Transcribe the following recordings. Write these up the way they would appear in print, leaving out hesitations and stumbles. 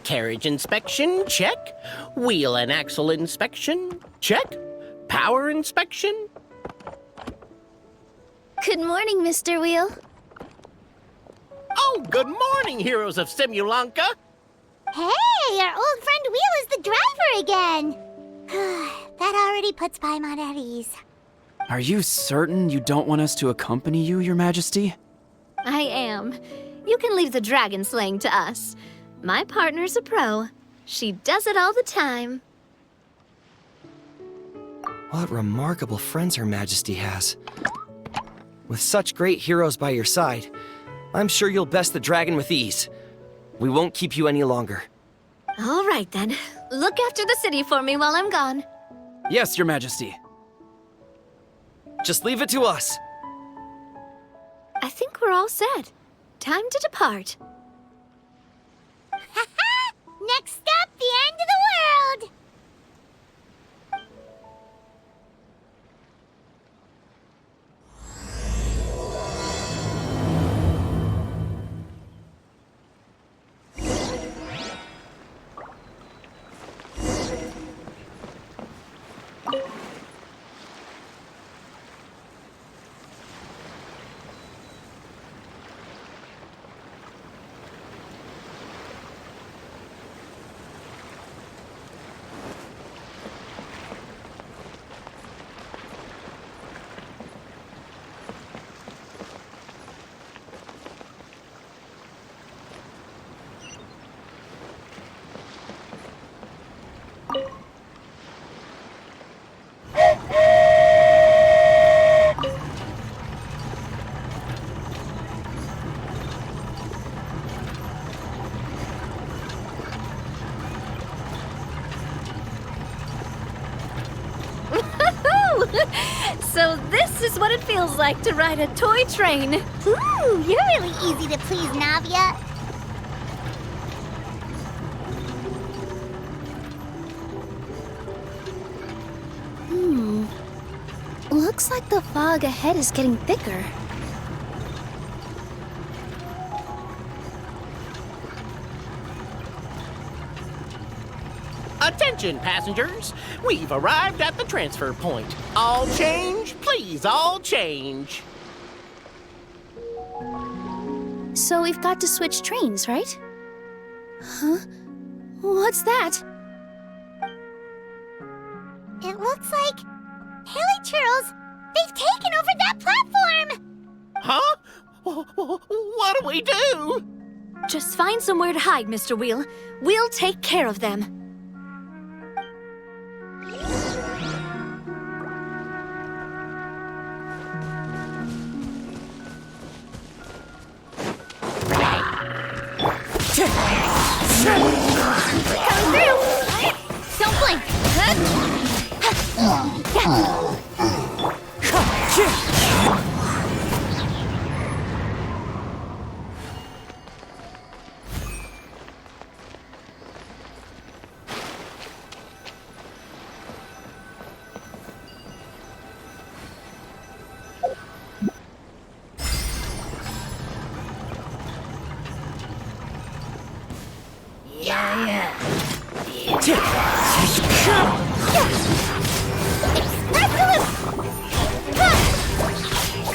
Carriage inspection, check. Wheel and axle inspection, check. Power inspection. Good morning, Mr. Wheel. Oh, good morning, heroes of Simulanka. Hey, our old friend Wheel is the driver again. That already puts Paimon at ease. Are you certain you don't want us to accompany you, Your Majesty? I am. You can leave the dragon slaying to us. My partner's a pro. She does it all the time. What remarkable friends Her Majesty has. With such great heroes by your side, I'm sure you'll best the dragon with ease. We won't keep you any longer. All right, then. Look after the city for me while I'm gone. Yes, Your Majesty. Just leave it to us. I think we're all set. Time to depart. Next stop, the end of the world! So this is what it feels like to ride a toy train. Ooh, you're really easy to please, Navia. Looks like the fog ahead is getting thicker. Attention, passengers. We've arrived at the transfer point. All change, please, all change. So we've got to switch trains, right? Huh? What's that? It looks like... Hilly Churls, they've taken over that platform! Huh? What do we do? Just find somewhere to hide, Mr. Wheel. We'll take care of them. Coming through! Don't blink!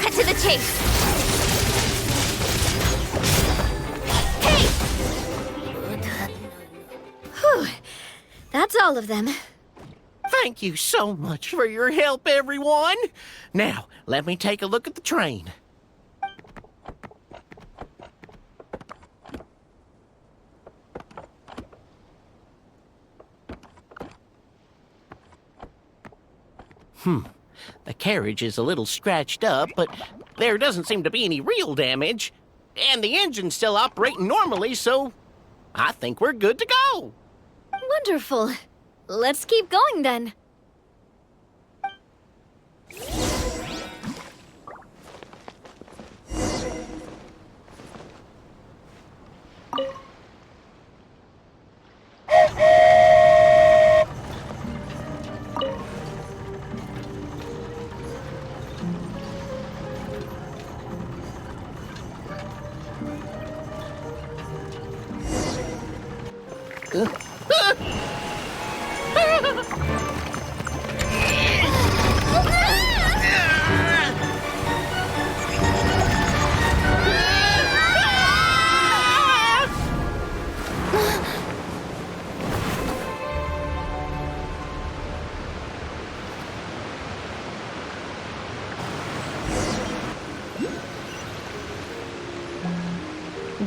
Cut to the chase. Hey! Whew. That's all of them. Thank you so much for your help, everyone. Now, let me take a look at the train. The carriage is a little scratched up, but there doesn't seem to be any real damage. And the engine's still operating normally, so I think we're good to go. Wonderful. Let's keep going then.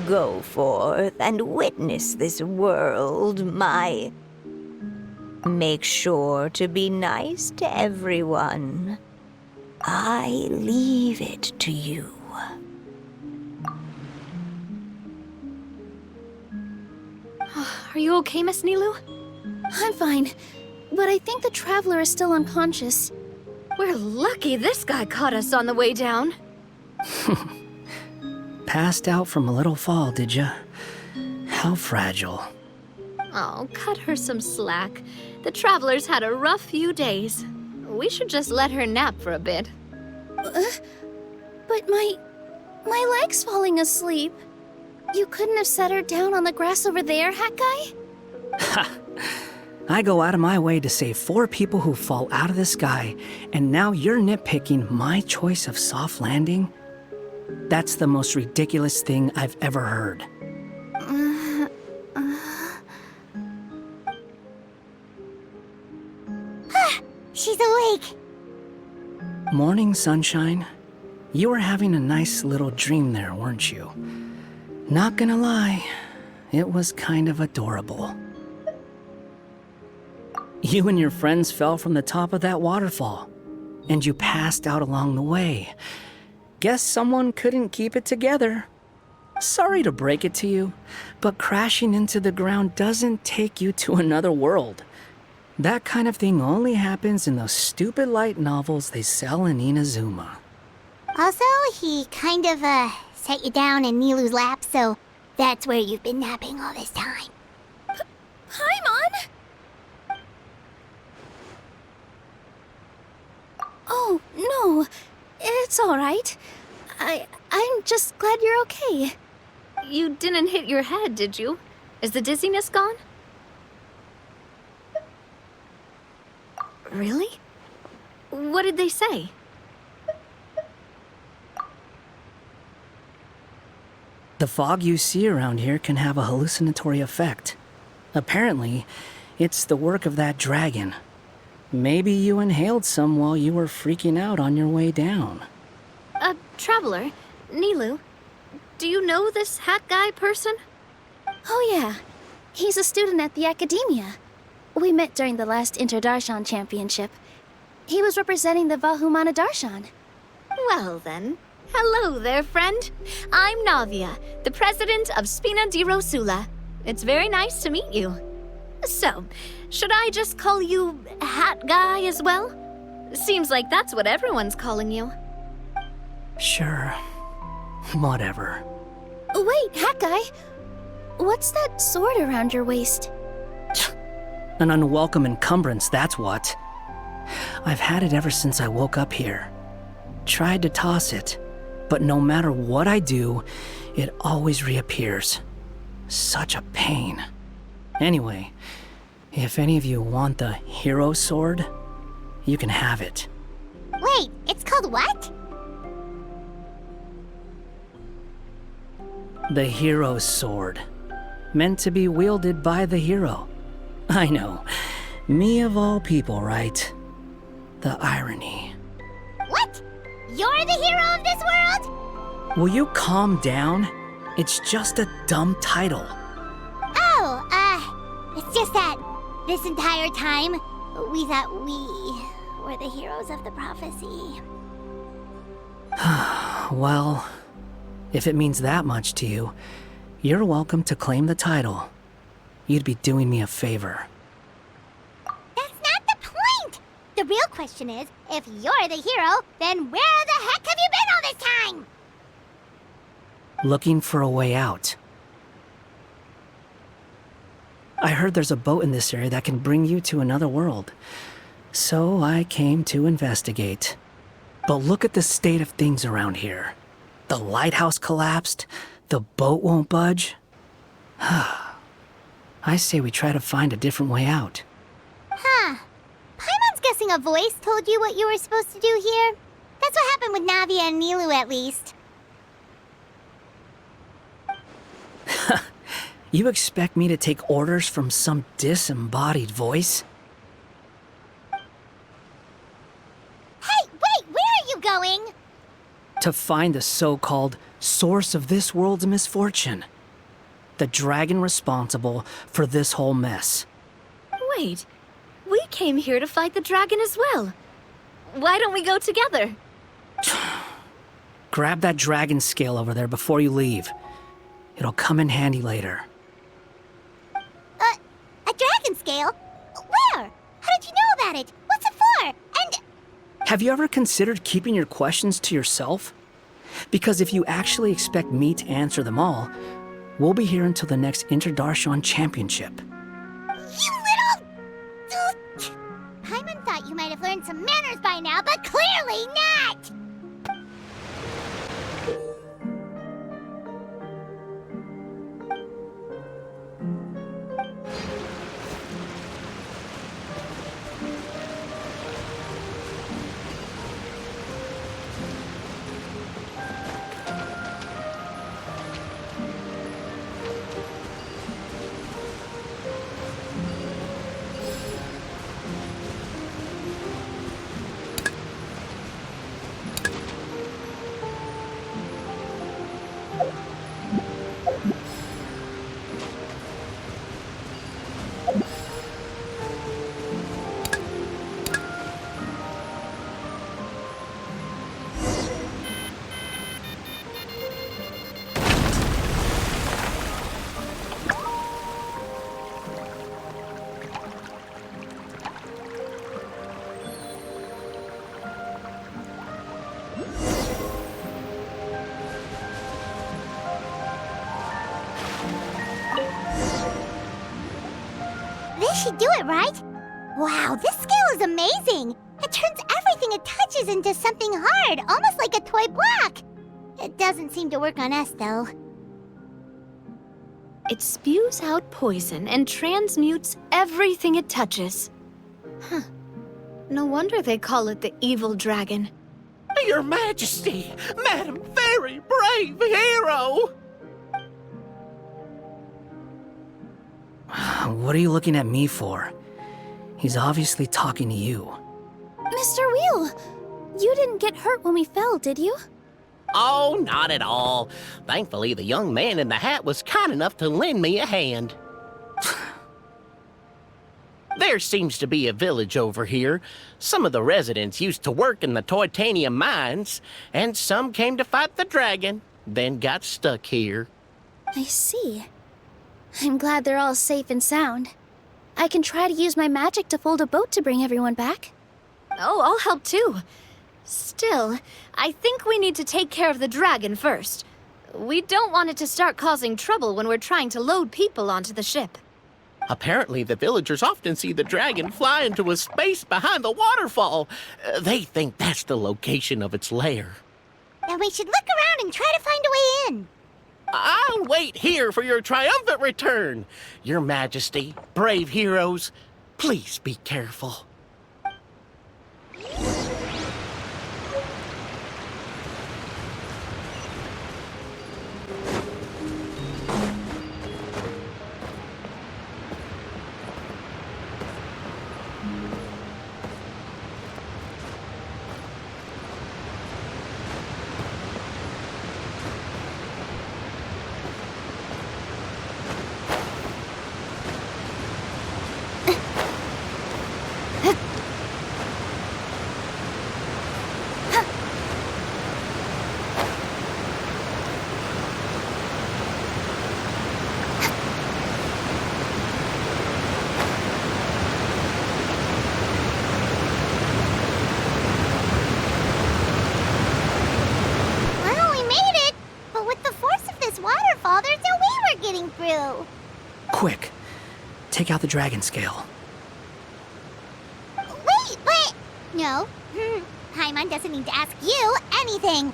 Go forth and witness this world, my... Make sure to be nice to everyone. I leave it to you. Are you okay, Miss Nilu? I'm fine, but I think the traveler is still unconscious. We're lucky this guy caught us on the way down. Passed out from a little fall, did ya? How fragile. Oh, cut her some slack. The traveler's had a rough few days. We should just let her nap for a bit. But my leg's falling asleep. You couldn't have set her down on the grass over there, Hat Guy? Ha! I go out of my way to save 4 people who fall out of the sky, and now you're nitpicking my choice of soft landing? That's the most ridiculous thing I've ever heard. She's awake. Morning, sunshine. You were having a nice little dream there, weren't you? Not gonna lie, it was kind of adorable. You and your friends fell from the top of that waterfall, and you passed out along the way. Guess someone couldn't keep it together. Sorry to break it to you, but crashing into the ground doesn't take you to another world. That kind of thing only happens in those stupid light novels they sell in Inazuma. Also, he kind of, set you down in Nilu's lap, so that's where you've been napping all this time. Paimon? Oh, no. It's all right. I'm just glad you're okay. You didn't hit your head, did you? Is the dizziness gone? Really? What did they say? The fog you see around here can have a hallucinatory effect. Apparently, it's the work of that dragon. Maybe you inhaled some while you were freaking out on your way down. Traveler, Nilu, do you know this hat guy person? Oh, yeah. He's a student at the academia. We met during the last Interdarshan Championship. He was representing the Vahumana Darshan. Well then, hello there, friend. I'm Navia, the president of Spina di Rosula. It's very nice to meet you. So, should I just call you Hat Guy as well? Seems like that's what everyone's calling you. Sure. Whatever. Wait, Hat Guy. What's that sword around your waist? An unwelcome encumbrance, that's what. I've had it ever since I woke up here. Tried to toss it, but no matter what I do, it always reappears. Such a pain. Anyway, if any of you want the hero sword, you can have it. Wait, it's called what? The hero's sword. Meant to be wielded by the hero. I know. Me of all people, right? The irony. What? You're the hero of this world? Will you calm down? It's just a dumb title. Oh, it's just that this entire time, we thought we were the heroes of the prophecy. Well, if it means that much to you, you're welcome to claim the title. You'd be doing me a favor. That's not the point! The real question is, if you're the hero, then where the heck have you been all this time? Looking for a way out. I heard there's a boat in this area that can bring you to another world. So I came to investigate. But look at the state of things around here. The lighthouse collapsed. The boat won't budge. I say we try to find a different way out. Huh. Paimon's guessing a voice told you what you were supposed to do here. That's what happened with Navia and Nilu, at least. You expect me to take orders from some disembodied voice? Hey, wait! Where are you going? To find the so-called source of this world's misfortune. The dragon responsible for this whole mess. Wait, we came here to fight the dragon as well. Why don't we go together? Grab that dragon scale over there before you leave. It'll come in handy later. A dragon scale? Where? How did you know about it? What's it for? And... Have you ever considered keeping your questions to yourself? Because if you actually expect me to answer them all, we'll be here until the next Interdarshan Championship. You little... Paimon thought you might have learned some manners by now, but clearly not! This should do it, right? Wow, this scale is amazing! It turns everything it touches into something hard, almost like a toy block! It doesn't seem to work on us, though. It spews out poison and transmutes everything it touches. Huh. No wonder they call it the evil dragon. Your Majesty, Madam Very Brave Hero! What are you looking at me for? He's obviously talking to you. Mr. Wheel, you didn't get hurt when we fell, did you? Oh, not at all. Thankfully, the young man in the hat was kind enough to lend me a hand. There seems to be a village over here. Some of the residents used to work in the Titanium mines, and some came to fight the dragon, then got stuck here. I see. I'm glad they're all safe and sound. I can try to use my magic to fold a boat to bring everyone back. Oh, I'll help too. Still, I think we need to take care of the dragon first. We don't want it to start causing trouble when we're trying to load people onto the ship. Apparently, the villagers often see the dragon fly into a space behind the waterfall. They think that's the location of its lair. Then we should look around and try to find a way in. I'll wait here for your triumphant return. Your Majesty, brave heroes, please be careful. Quick, take out the dragon scale. Wait, but... No. Paimon doesn't need to ask you anything.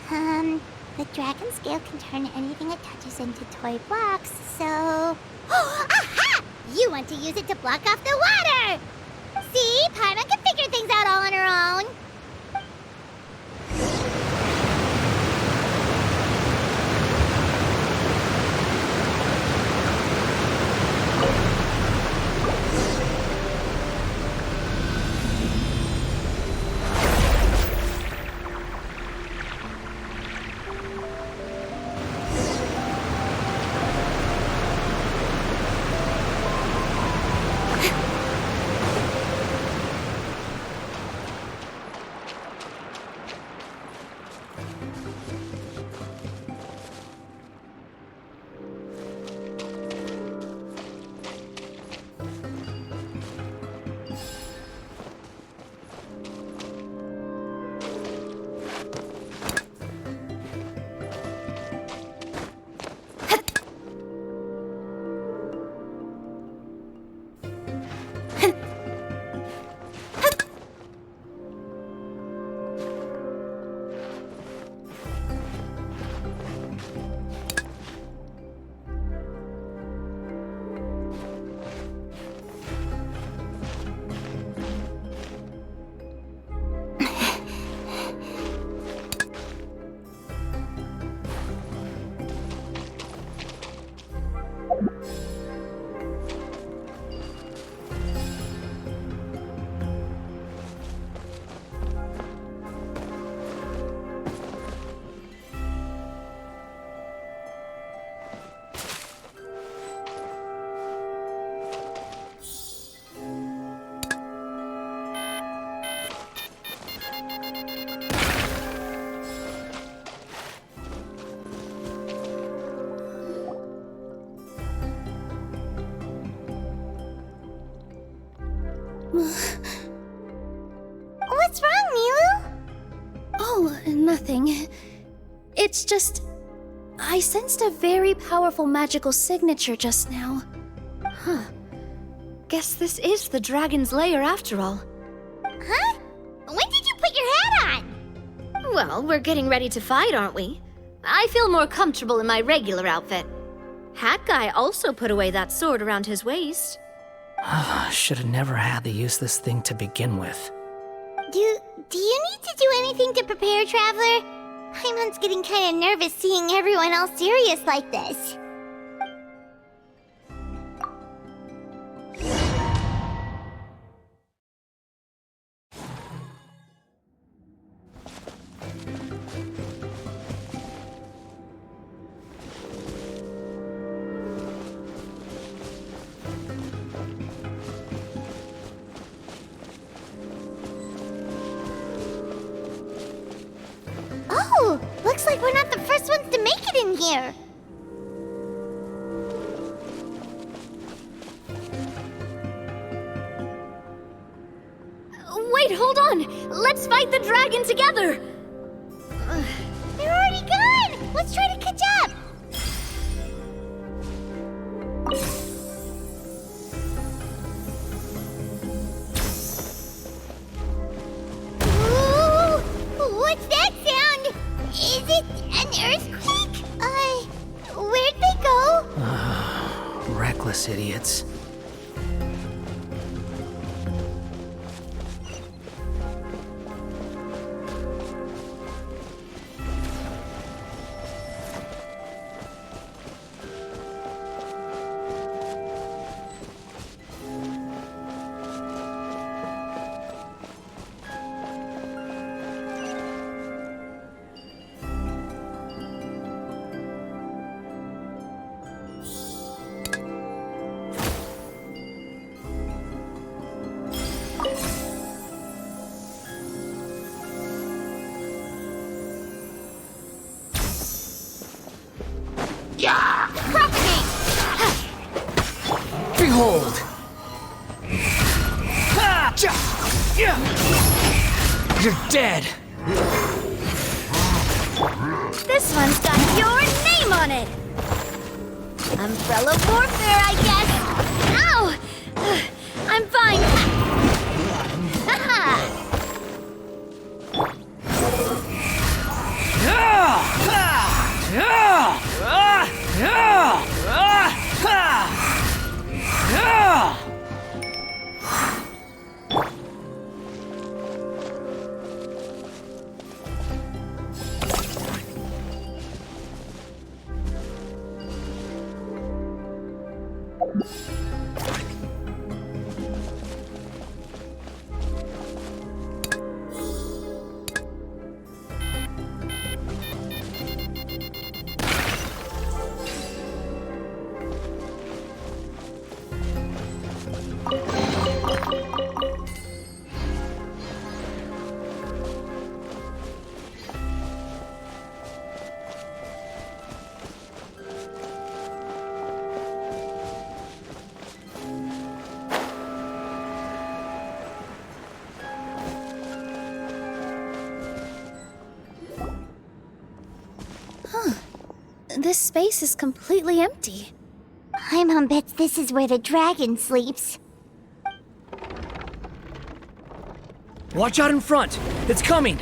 The dragon scale can turn anything it touches into toy blocks, so... Aha! want to use it to block off the water! See? Paimon can figure things out all on her own. What's wrong, Milu? Oh, nothing. It's just... I sensed a very powerful magical signature just now. Huh. Guess this is the dragon's lair after all. Huh? When did you put your hat on? Well, we're getting ready to fight, aren't we? I feel more comfortable in my regular outfit. Hat Guy also put away that sword around his waist. Should have never had to use this thing to begin with. Do you need to do anything to prepare, Traveler? Paimon's getting kind of nervous seeing everyone else serious like this. Oh, looks like we're not the first ones to make it in here. Wait, hold on! Let's fight the dragon together! They're already gone! Let's try to catch up! Ooh, what's that sound? Is it an earthquake? Where'd they go? Reckless idiots. Behold! You're dead! This one's got your name on it! Umbrella warfare, I guess! Ow! I'm fine! Haha! This space is completely empty. Paimon bets this is where the dragon sleeps. Watch out in front! It's coming!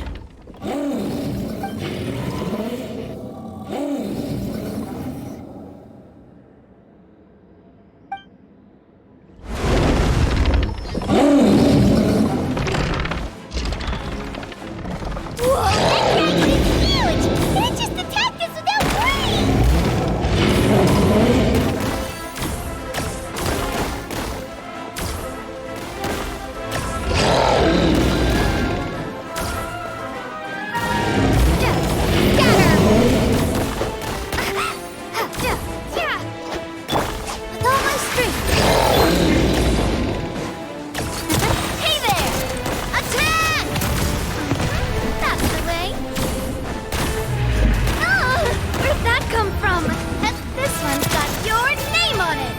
Whoa, that dragon is huge! It just attacked us without warning! With all my strength. Hey there! Attack! That's the way. Oh, where'd that come from? This one's got your name on it.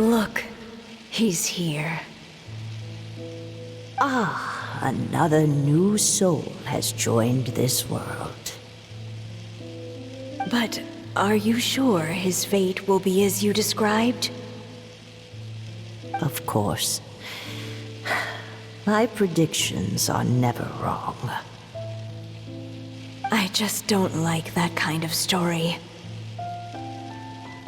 Look, he's here. Ah, another new soul has joined this world. But are you sure his fate will be as you described? Of course. My predictions are never wrong. I just don't like that kind of story.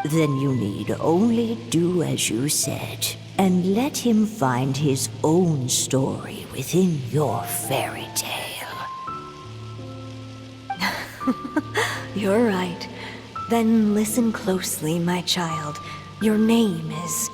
Then you need only do as you said, and let him find his own story within your fairy tale. You're right. Then listen closely, my child. Your name is...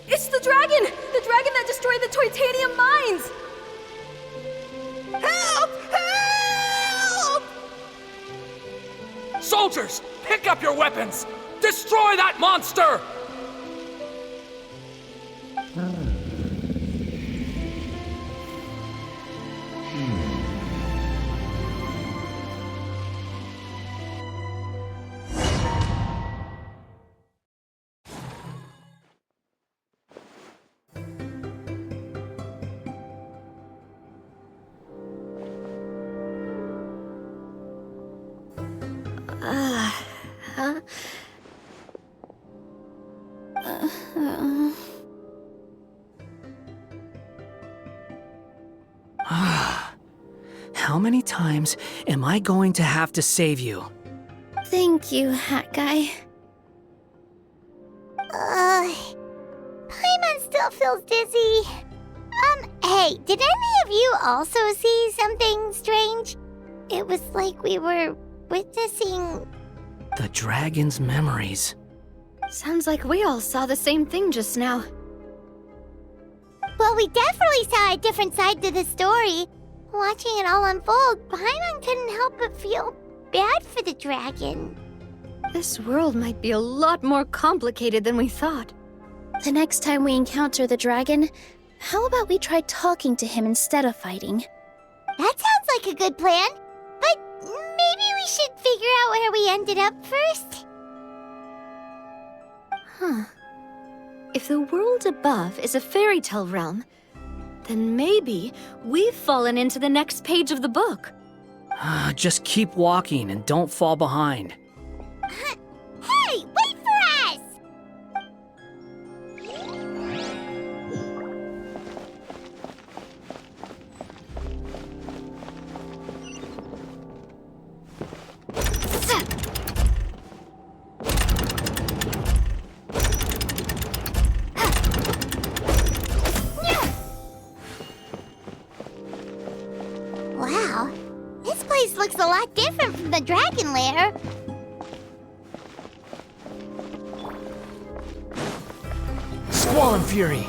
It's the dragon! The dragon that destroyed the Titanium mines! Help! Help! Soldiers, pick up your weapons! Destroy that monster! How many times am I going to have to save you? Thank you, Hat Guy. Paimon still feels dizzy. Hey, did any of you also see something strange? It was like we were witnessing... The dragon's memories. Sounds like we all saw the same thing just now. Well, we definitely saw a different side to the story. Watching it all unfold, Paimon couldn't help but feel bad for the dragon. This world might be a lot more complicated than we thought. The next time we encounter the dragon, how about we try talking to him instead of fighting? That sounds like a good plan. But maybe we should figure out where we ended up first. Huh. If the world above is a fairy tale realm, then maybe we've fallen into the next page of the book. Just keep walking and don't fall behind. Hey, wait for us! Wow, this place looks a lot different from the dragon lair. Squall and Fury!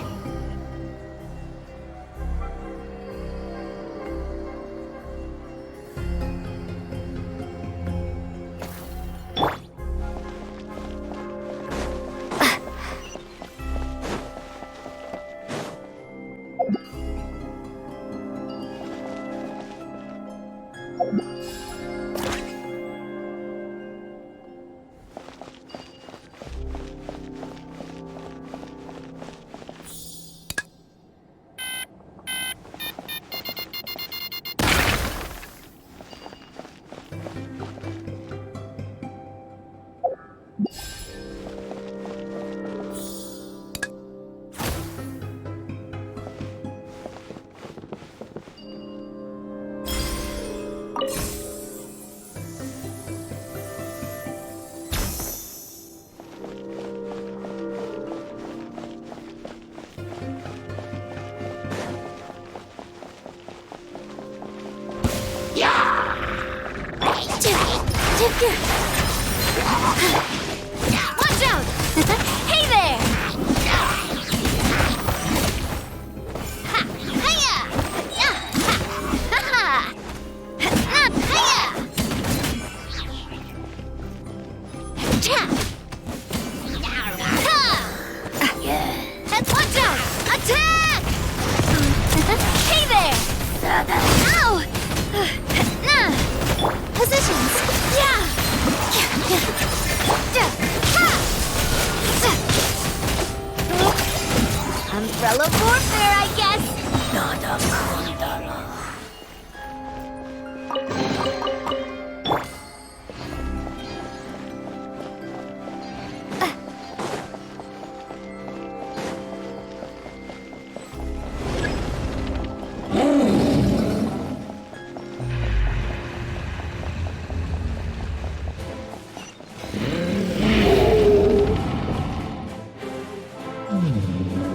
Watch out! Hey there! Ha! Hiya! Ha! Ha! Hiya! Cha! Watch out! Attack! Hey there! Ow! Positions! Yeah! Umbrella warfare, I guess! Not a condor.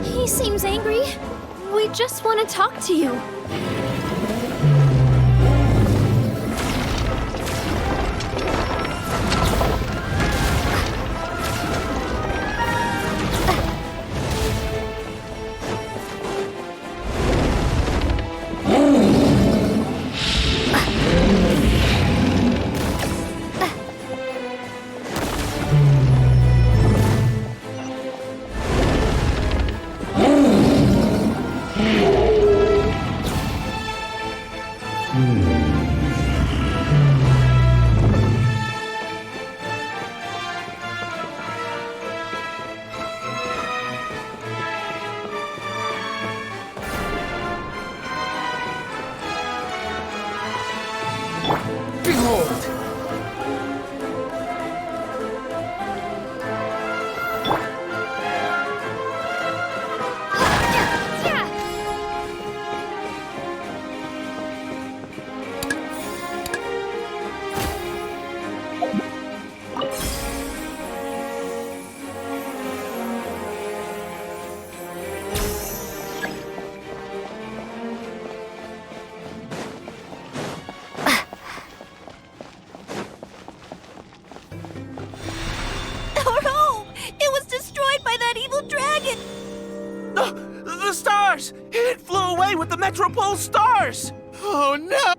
He seems angry. We just want to talk to you. Behold! The stars! It flew away with the Metropole stars! Oh no!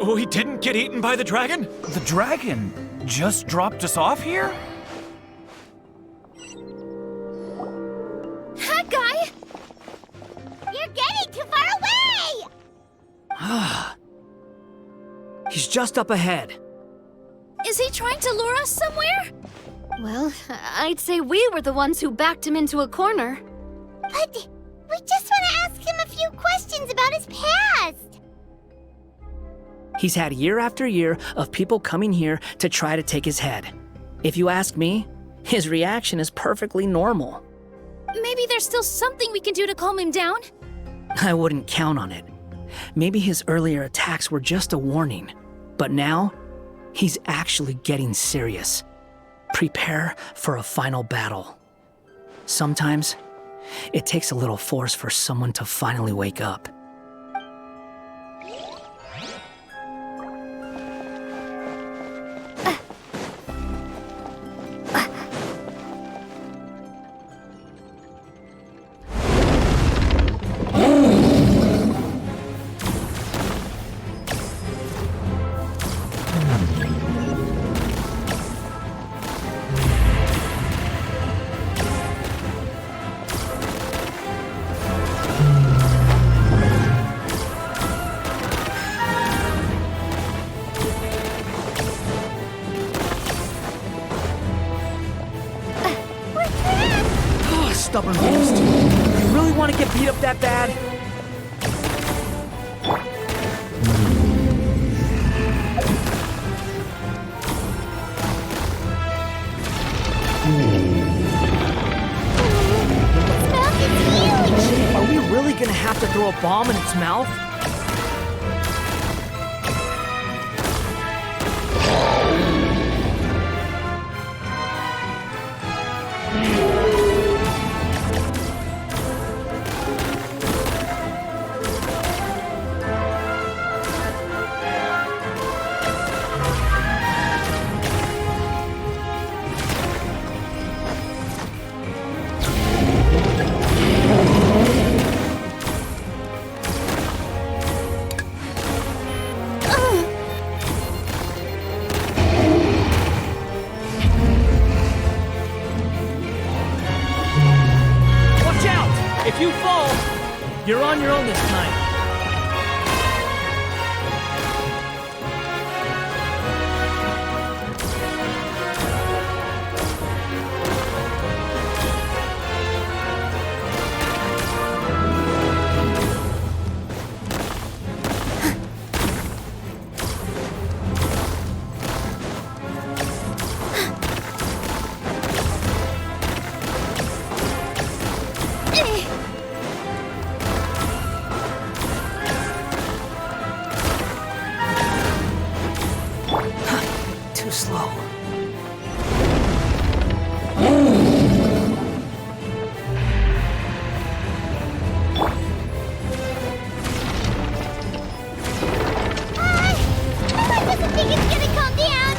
We didn't get eaten by the dragon? The dragon just dropped us off here? That guy! You're getting too far away! He's just up ahead. Is he trying to lure us somewhere? Well, I'd say we were the ones who backed him into a corner. But we just want to ask him a few questions about his past. He's had year after year of people coming here to try to take his head. If you ask me, his reaction is perfectly normal. Maybe there's still something we can do to calm him down? I wouldn't count on it. Maybe his earlier attacks were just a warning. But now, he's actually getting serious. Prepare for a final battle. Sometimes, it takes a little force for someone to finally wake up. Stubborn beast. You really want to get beat up that bad? Are we really gonna have to throw a bomb in its mouth? If you fall, you're on your own this time. Too slow. I doesn't think it's gonna calm down.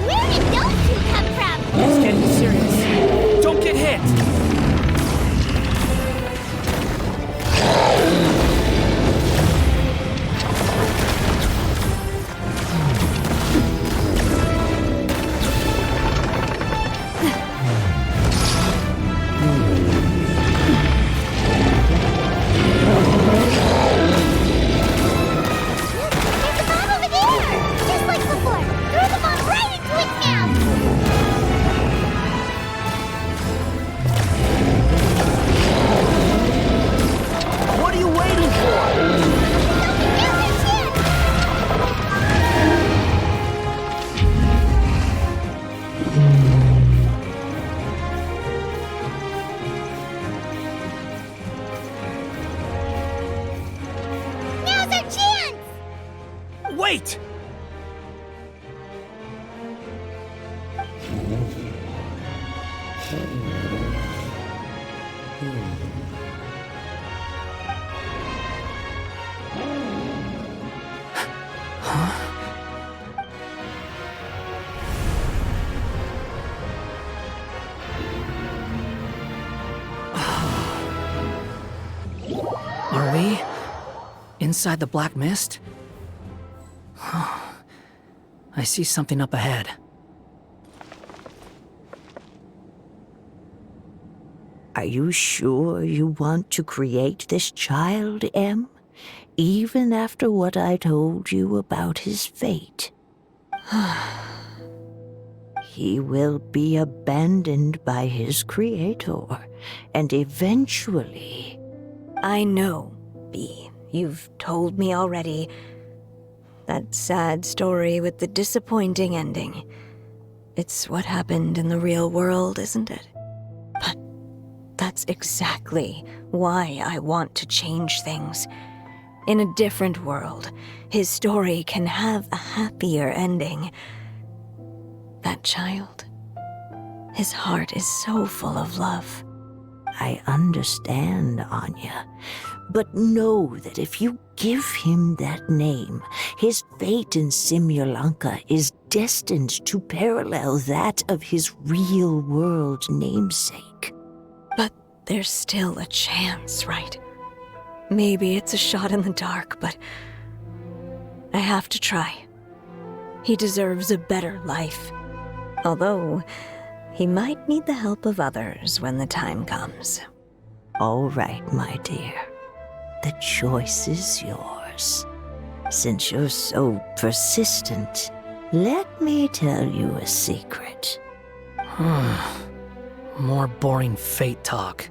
Where did those two come from? It's getting serious. Don't get hit! There's a bomb over there! Just like before! Throw the bomb right into its mouth! What are you waiting for? Now's our chance! Wait! Are we inside the black mist? I see something up ahead. Are you sure you want to create this child, Em? Even after what I told you about his fate? He will be abandoned by his creator, and eventually... I know, Bee. You've told me already. That sad story with the disappointing ending. It's what happened in the real world, isn't it? But that's exactly why I want to change things. In a different world, his story can have a happier ending. That child, his heart is so full of love. I understand, Anya, but know that if you give him that name, his fate in Simulanka is destined to parallel that of his real-world namesake. But there's still a chance, right? Maybe it's a shot in the dark, but I have to try. He deserves a better life. Although, he might need the help of others when the time comes. All right, my dear. The choice is yours. Since you're so persistent, let me tell you a secret. More boring fate talk.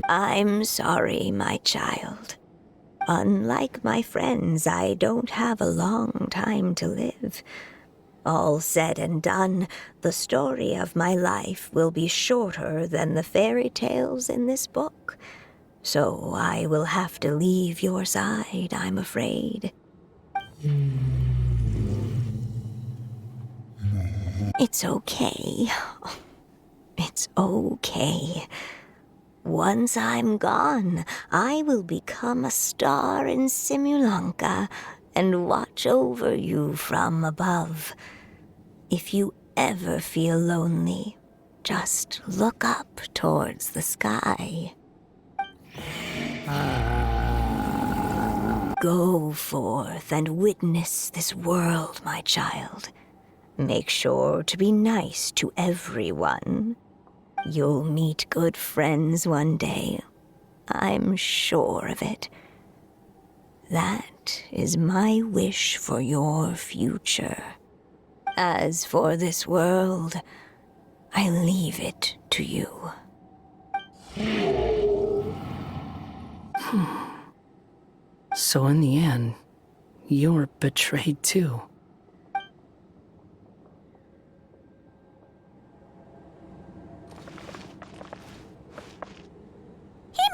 I'm sorry, my child. Unlike my friends, I don't have a long time to live. All said and done, the story of my life will be shorter than the fairy tales in this book. So I will have to leave your side, I'm afraid. It's okay. It's okay. Once I'm gone, I will become a star in Simulanka and watch over you from above. If you ever feel lonely, just look up towards the sky. Go forth and witness this world, my child. Make sure to be nice to everyone. You'll meet good friends one day. I'm sure of it. That is my wish for your future. As for this world, I leave it to you. So in the end, you were betrayed too.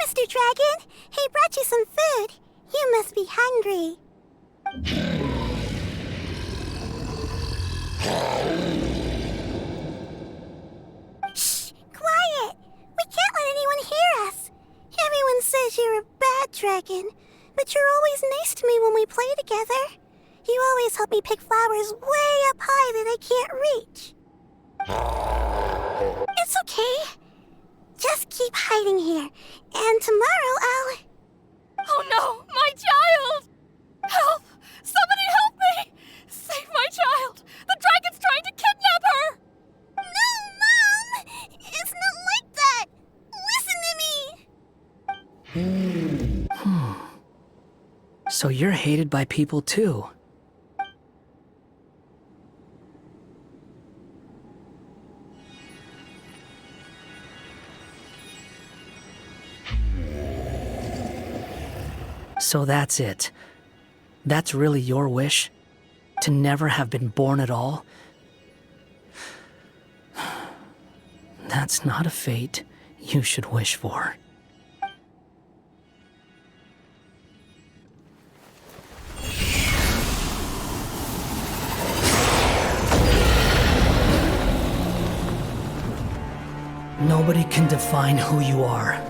Mr. Dragon, he brought you some food. You must be hungry. But you're always nice to me when we play together. You always help me pick flowers way up high that I can't reach. It's okay. Just keep hiding here, and tomorrow I'll... Oh no, my child! Help! Somebody help me! Save my child! The dragon's trying to kidnap her! No, Mom! It's not like that! Listen to me! So you're hated by people too. So that's it. That's really your wish? To never have been born at all? That's not a fate you should wish for. Nobody can define who you are,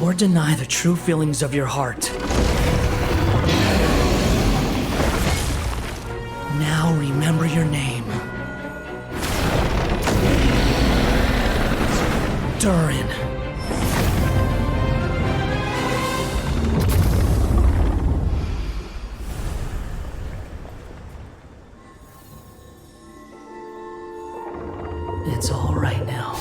or deny the true feelings of your heart. Now remember your name. Durin. It's all right now.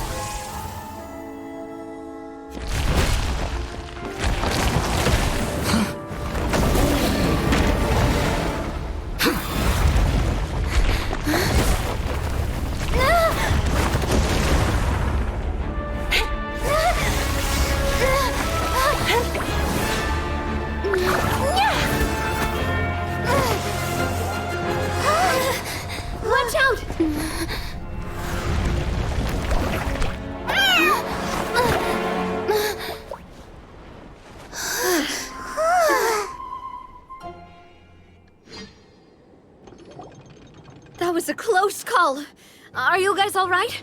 Watch out! That was a close call. Are you guys all right?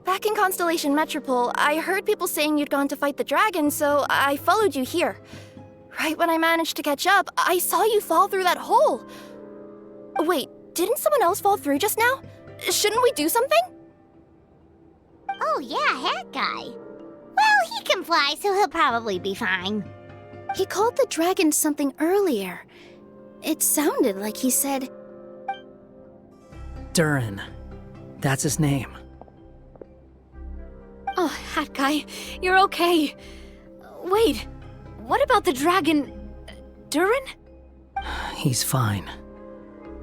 Back in Constellation Metropole, I heard people saying you'd gone to fight the dragon, so I followed you here. Right when I managed to catch up, I saw you fall through that hole. Wait, didn't someone else fall through just now? Shouldn't we do something? Oh yeah, Hat Guy. Well, he can fly, so he'll probably be fine. He called the dragon something earlier. It sounded like he said... Durin. That's his name. Oh, Hat Guy, you're okay. Wait, what about the dragon... Durin? He's fine.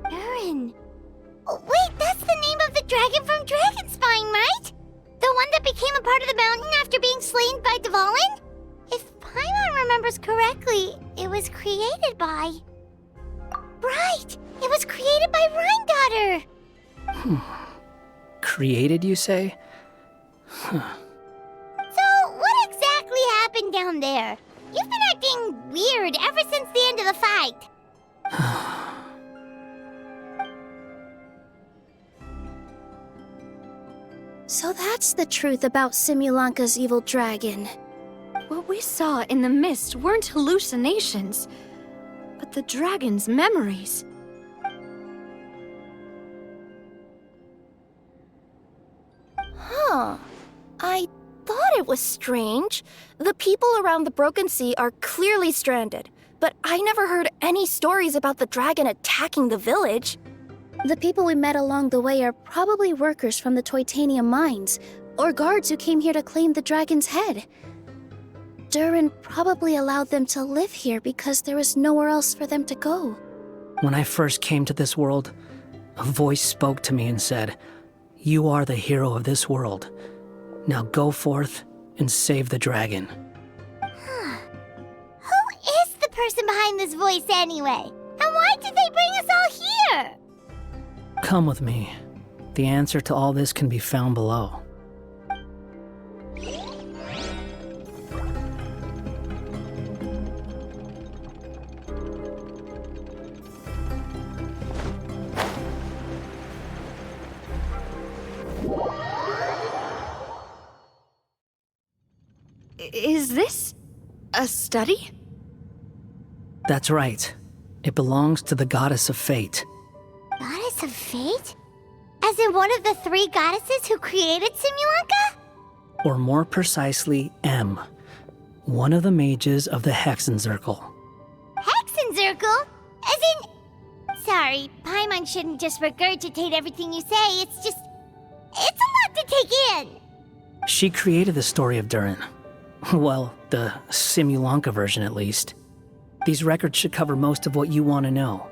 Durin. Oh, wait, that's the name of the dragon from Dragonspine, right? The one that became a part of the mountain after being slain by Dvalin? If Paimon remembers correctly, it was created by... Right! It was created by Rhine Daughter! Created, you say? So, what exactly happened down there? You've been acting weird ever since the end of the fight. So that's the truth about Simulanka's evil dragon. What we saw in the mist weren't hallucinations, but the dragon's memories. Huh. I thought it was strange. The people around the Broken Sea are clearly stranded, but I never heard any stories about the dragon attacking the village. The people we met along the way are probably workers from the Toitanium mines, or guards who came here to claim the dragon's head. Durin probably allowed them to live here because there was nowhere else for them to go. When I first came to this world, a voice spoke to me and said, "You are the hero of this world. Now go forth and save the dragon." Who is the person behind this voice anyway? And why did they bring us all here? Come with me. The answer to all this can be found below. Is this a study? That's right. It belongs to the goddess of fate. Goddess of fate? As in one of the 3 goddesses who created Simulanka? Or more precisely, M. One of the mages of the Hexenzirkel. Hexenzirkel? As in... Sorry, Paimon shouldn't just regurgitate everything you say. It's a lot to take in. She created the story of Durin. Well, the Simulanka version at least. These records should cover most of what you want to know,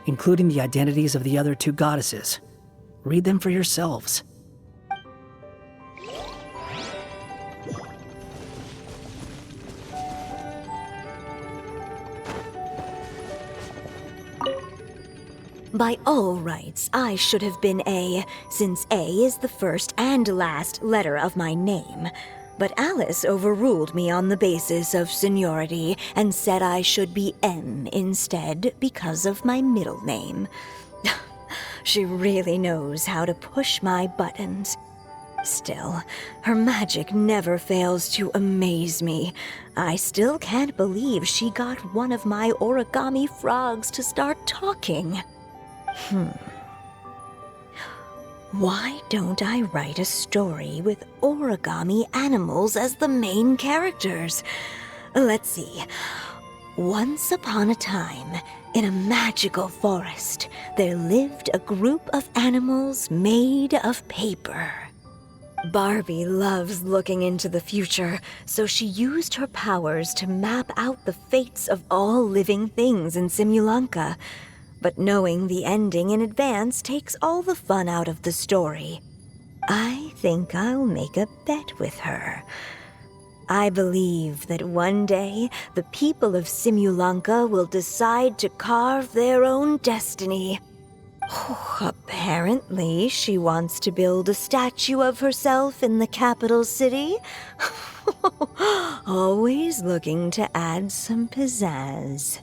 including the identities of the other 2 goddesses. Read them for yourselves. By all rights, I should have been A, since A is the first and last letter of my name. But Alice overruled me on the basis of seniority and said I should be M instead because of my middle name. She really knows how to push my buttons. Still, her magic never fails to amaze me. I still can't believe she got one of my origami frogs to start talking. Why don't I write a story with origami animals as the main characters? Let's see. Once upon a time, in a magical forest, there lived a group of animals made of paper. Barbie loves looking into the future, so she used her powers to map out the fates of all living things in Simulanka. But knowing the ending in advance takes all the fun out of the story. I think I'll make a bet with her. I believe that one day the people of Simulanka will decide to carve their own destiny. Apparently, she wants to build a statue of herself in the capital city. Always looking to add some pizzazz.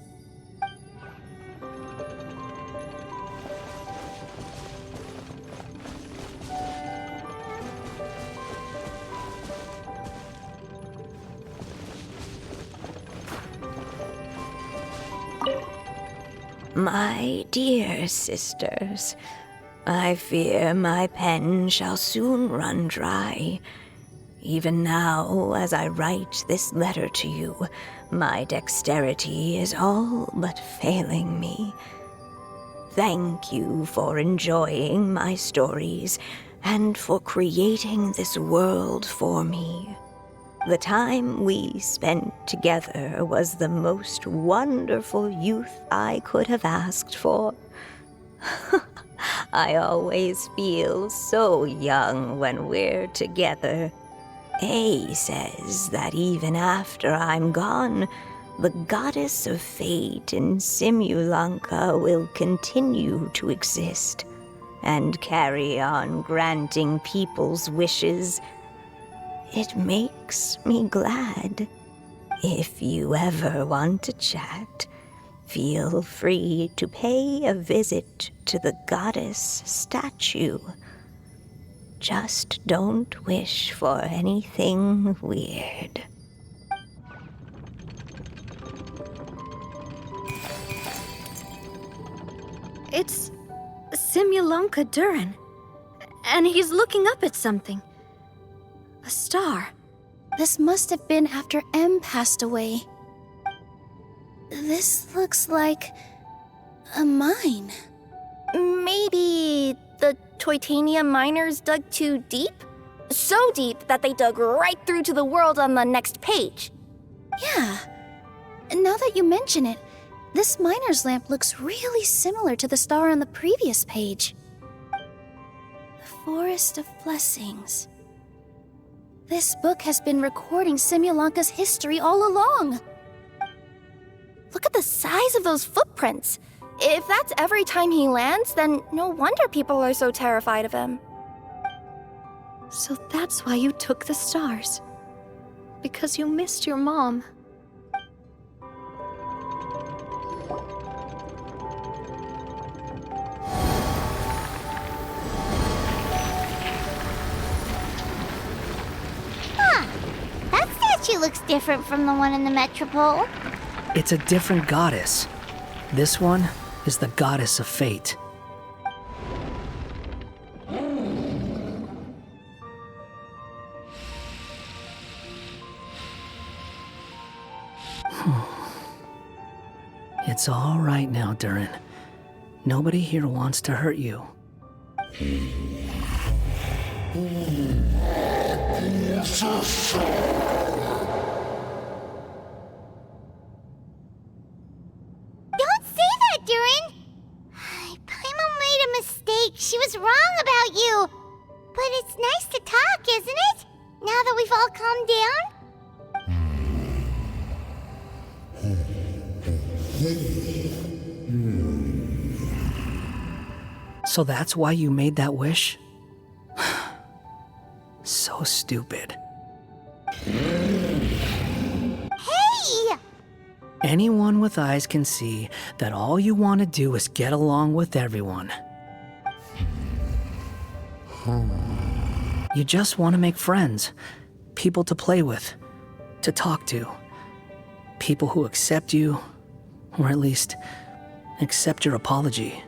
My dear sisters, I fear my pen shall soon run dry. Even now, as I write this letter to you, my dexterity is all but failing me. Thank you for enjoying my stories and for creating this world for me. The time we spent together was the most wonderful youth I could have asked for. I always feel so young when we're together. A says that even after I'm gone, the goddess of fate in Simulanka will continue to exist and carry on granting people's wishes. It makes me glad. If you ever want to chat, feel free to pay a visit to the goddess statue. Just don't wish for anything weird. It's Simulanka Durin. And he's looking up at something. A star. This must have been after M passed away. This looks like a mine. Maybe the Toitania miners dug too deep? So deep that they dug right through to the world on the next page. Yeah. Now that you mention it, this miner's lamp looks really similar to the star on the previous page. The Forest of Blessings. This book has been recording Simulanka's history all along. Look at the size of those footprints. If that's every time he lands, then no wonder people are so terrified of him. So that's why you took the stars. Because you missed your mom. That statue looks different from the one in the Metropole. It's a different goddess. This one is the goddess of fate. It's all right now, Durin. Nobody here wants to hurt you. Don't say that, Durin! Paimon made a mistake. She was wrong about you. But it's nice to talk, isn't it? Now that we've all calmed down? So that's why you made that wish? So stupid. Hey! Anyone with eyes can see that all you want to do is get along with everyone. You just want to make friends, people to play with, to talk to, people who accept you, or at least accept your apology.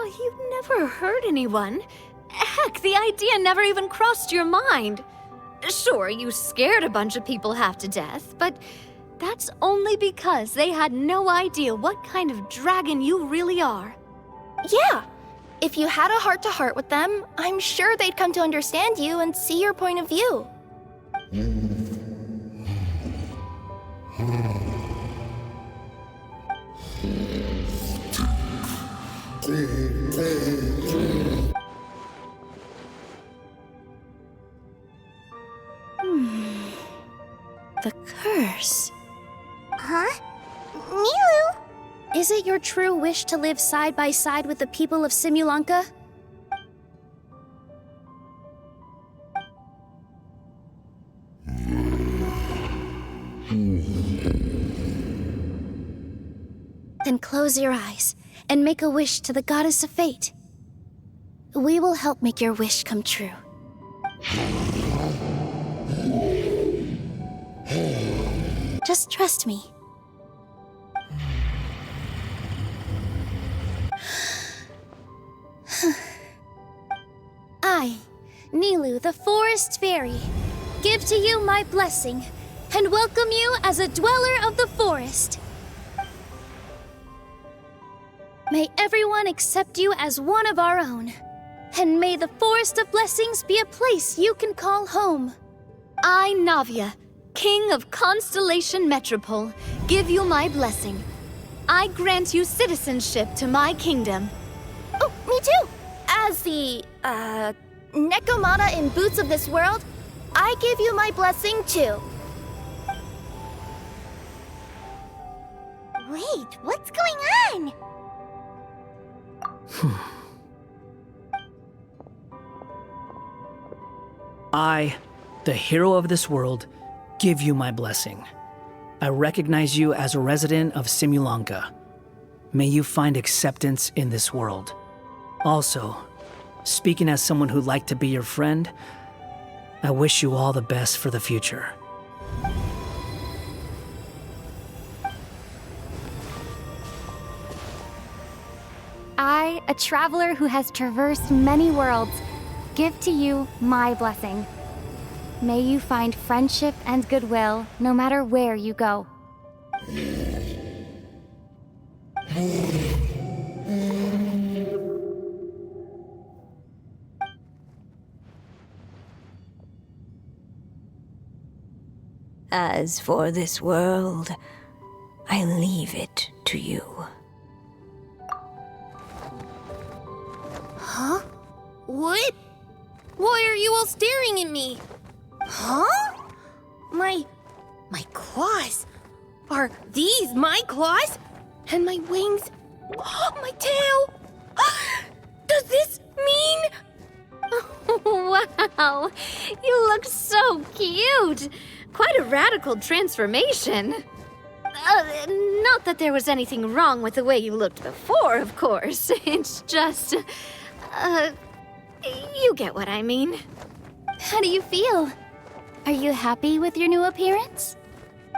Oh, you never hurt anyone. Heck, the idea never even crossed your mind. Sure, you scared a bunch of people half to death, but that's only because they had no idea what kind of dragon you really are. Yeah. If you had a heart-to-heart with them, I'm sure they'd come to understand you and see your point of view. The curse. Huh? Nilu? Is it your true wish to live side by side with the people of Simulanka? Then close your eyes and make a wish to the goddess of fate. We will help make your wish come true. Just trust me. I, Nilu, the Forest Fairy, give to you my blessing and welcome you as a dweller of the forest. May everyone accept you as one of our own, and may the Forest of Blessings be a place you can call home. I, Navia, King of Constellation Metropole, give you my blessing. I grant you citizenship to my kingdom. Oh, me too! As the, Nekomata in Boots of this world, I give you my blessing too. Wait, what's going on? I, the hero of this world, give you my blessing. I recognize you as a resident of Simulanka. May you find acceptance in this world. Also, speaking as someone who'd like to be your friend, I wish you all the best for the future. I, a traveler who has traversed many worlds, give to you my blessing. May you find friendship and goodwill no matter where you go. As for this world, I leave it to you. Huh? What? Why are you all staring at me? Huh? My claws? Are these my claws? And my wings? My tail? Does this mean... Wow, you look so cute. Quite a radical transformation. Not that there was anything wrong with the way you looked before, of course. It's just, You get what I mean. How do you feel? Are you happy with your new appearance?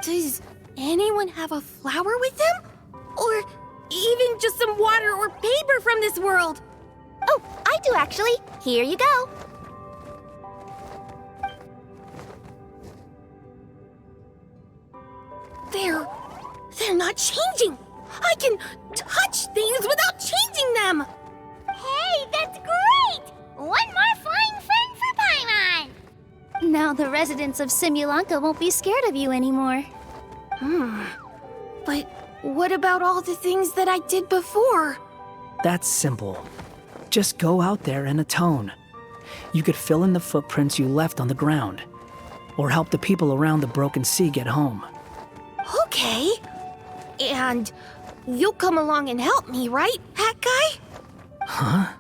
Does anyone have a flower with them? Or even just some water or paper from this world? Oh, I do actually. Here you go. They're not changing. I can touch things without changing them. Hey, that's great! One more flying friend for Paimon! Now the residents of Simulanka won't be scared of you anymore. But what about all the things that I did before? That's simple. Just go out there and atone. You could fill in the footprints you left on the ground, or help the people around the Broken Sea get home. Okay. And you'll come along and help me, right, Hat Guy? Huh?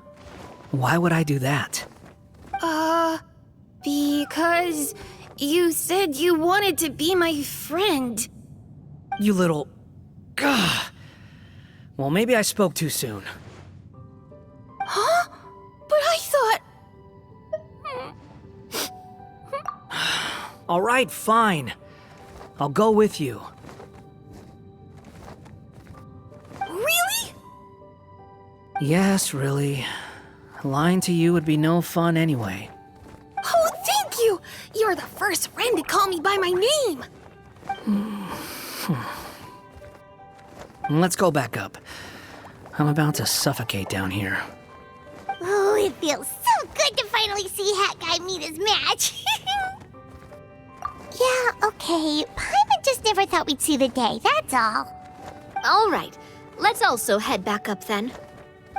Why would I do that? Because you said you wanted to be my friend. You little... Gah. Well, maybe I spoke too soon. Huh? But I thought... All right, fine. I'll go with you. Really? Yes, really. Lying to you would be no fun anyway. Oh, thank you! You're the first friend to call me by my name! Let's go back up. I'm about to suffocate down here. Oh, it feels so good to finally see Hat Guy meet his match. Yeah, okay. Paimon just never thought we'd see the day, that's all. All right, let's also head back up then.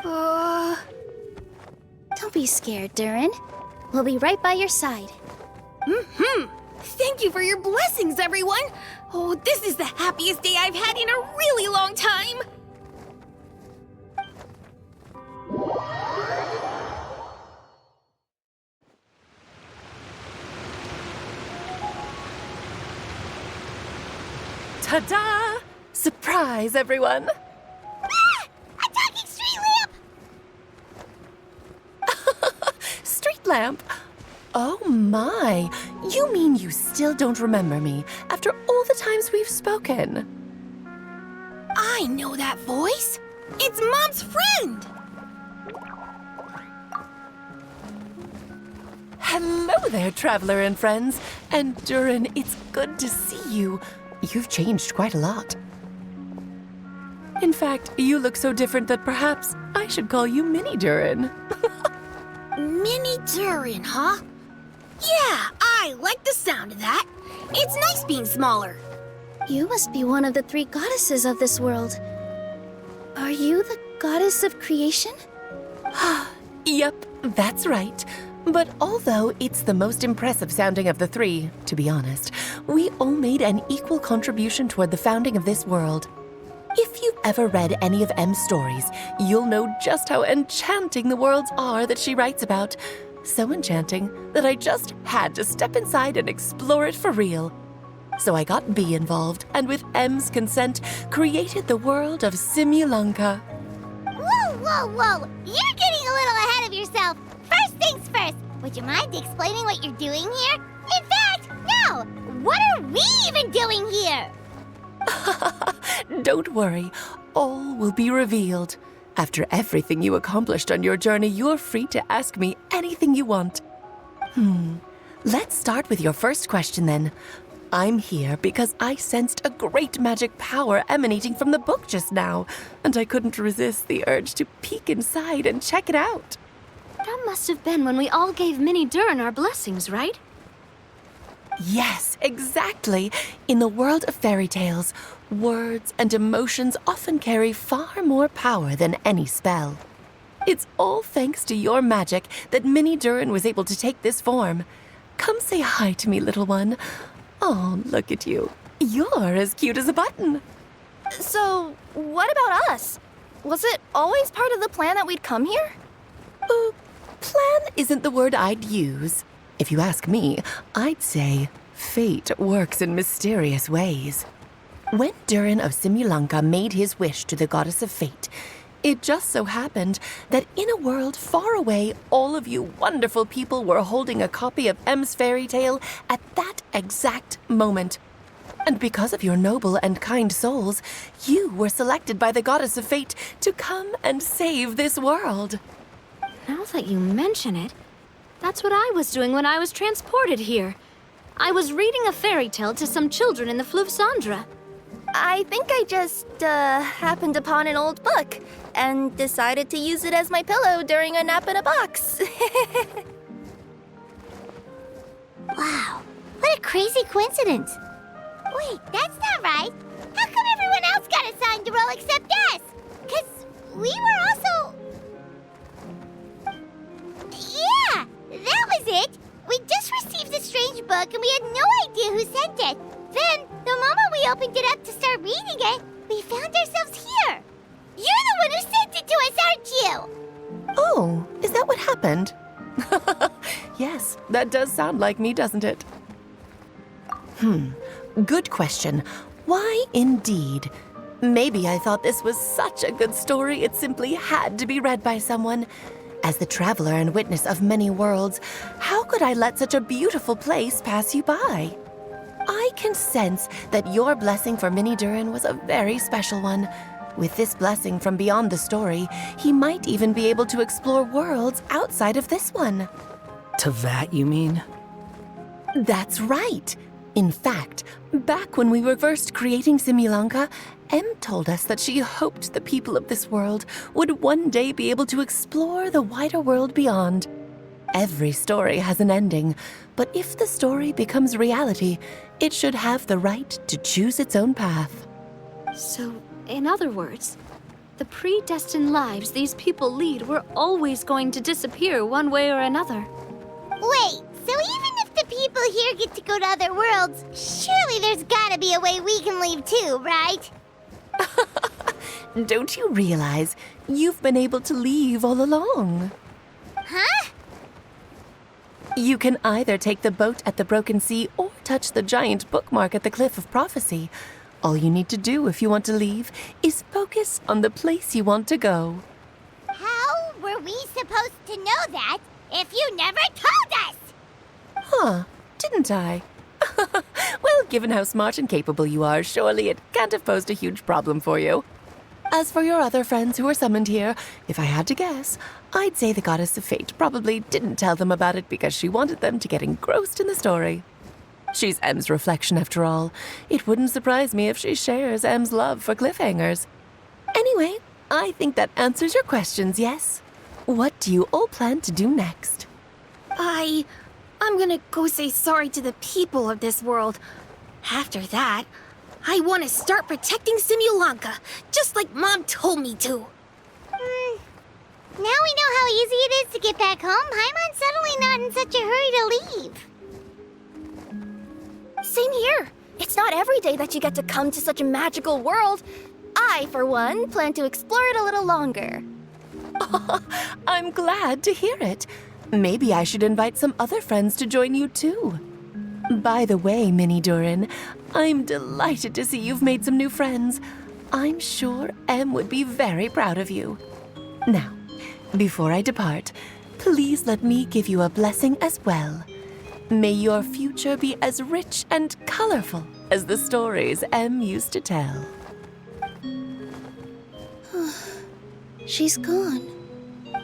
Don't be scared, Durin. We'll be right by your side. Thank you for your blessings, everyone! Oh, this is the happiest day I've had in a really long time! Ta-da! Surprise, everyone! Ah! A talking street lamp! Street lamp? Oh my! You mean you still don't remember me after all the times we've spoken? I know that voice! It's Mom's friend! Hello there, traveler and friends. And Durin, it's good to see you. You've changed quite a lot. In fact, you look so different that perhaps I should call you Mini Durin. Mini Durin, huh? Yeah, I like the sound of that. It's nice being smaller. You must be one of the 3 goddesses of this world. Are you the goddess of creation? Yep, that's right. But although it's the most impressive sounding of the 3, to be honest, we all made an equal contribution toward the founding of this world. If you've ever read any of M's stories, you'll know just how enchanting the worlds are that she writes about. So enchanting that I just had to step inside and explore it for real. So I got B involved, and with M's consent, created the world of Simulanka. Whoa, whoa, whoa! You're getting a little ahead of yourself. First things first, would you mind explaining what you're doing here? In fact, no! What are we even doing here? Don't worry, all will be revealed. After everything you accomplished on your journey, you're free to ask me anything you want. Let's start with your first question then. I'm here because I sensed a great magic power emanating from the book just now, and I couldn't resist the urge to peek inside and check it out. That must have been when we all gave Mini Durin our blessings, right? Yes, exactly. In the world of fairy tales, words and emotions often carry far more power than any spell. It's all thanks to your magic that Mini Durin was able to take this form. Come say hi to me, little one. Oh, look at you. You're as cute as a button. So, what about us? Was it always part of the plan that we'd come here? Plan isn't the word I'd use. If you ask me, I'd say fate works in mysterious ways. When Durin of Simulanka made his wish to the goddess of fate, It just so happened that in a world far away, all of you wonderful people were holding a copy of M's fairy tale at that exact moment. And because of your noble and kind souls, you were selected by the Goddess of Fate to come and save this world. Now that you mention it, that's what I was doing when I was transported here. I was reading a fairy tale to some children in the Fleuve Cendre. I think I just, happened upon an old book and decided to use it as my pillow during a nap in a box. Wow, what a crazy coincidence. Wait, that's not right. How come everyone else got assigned a role except us? 'Cause we were also... Yeah, that was it. We just received a strange book and we had no idea who sent it. Then, the moment we opened it up to start reading it, we found ourselves here. You're the one who sent it to us, aren't you? Oh, is that what happened? Yes, that does sound like me, doesn't it? Good question. Why indeed? Maybe I thought this was such a good story it simply had to be read by someone. As the traveler and witness of many worlds, how could I let such a beautiful place pass you by? I can sense that your blessing for Minnie Durin was a very special one. With this blessing from beyond the story, he might even be able to explore worlds outside of this one. Teyvat, you mean? That's right. In fact, back when we were first creating Simulanka, Em told us that she hoped the people of this world would one day be able to explore the wider world beyond. Every story has an ending, but if the story becomes reality, it should have the right to choose its own path. So, in other words, the predestined lives these people lead were always going to disappear one way or another. Wait, so even if the people here get to go to other worlds, surely there's gotta be a way we can leave too, right? Don't you realize you've been able to leave all along? Huh? You can either take the boat at the Broken Sea or touch the giant bookmark at the Cliff of Prophecy. All you need to do if you want to leave is focus on the place you want to go. How were we supposed to know that if you never told us? Huh, didn't I? Well, given how smart and capable you are, surely it can't have posed a huge problem for you. As for your other friends who were summoned here, if I had to guess, I'd say the Goddess of Fate probably didn't tell them about it because she wanted them to get engrossed in the story. She's Em's reflection, after all. It wouldn't surprise me if she shares Em's love for cliffhangers. Anyway, I think that answers your questions, yes? What do you all plan to do next? I'm gonna go say sorry to the people of this world. After that, I want to start protecting Simulanka, just like Mom told me to. Now we know how easy it is to get back home. Paimon's suddenly not in such a hurry to leave. Same here. It's not every day that you get to come to such a magical world. I, for one, plan to explore it a little longer. I'm glad to hear it. Maybe I should invite some other friends to join you too. By the way, Minnie Durin, I'm delighted to see you've made some new friends. I'm sure Em would be very proud of you. Now, before I depart, please let me give you a blessing as well. May your future be as rich and colorful as the stories Em used to tell. She's gone.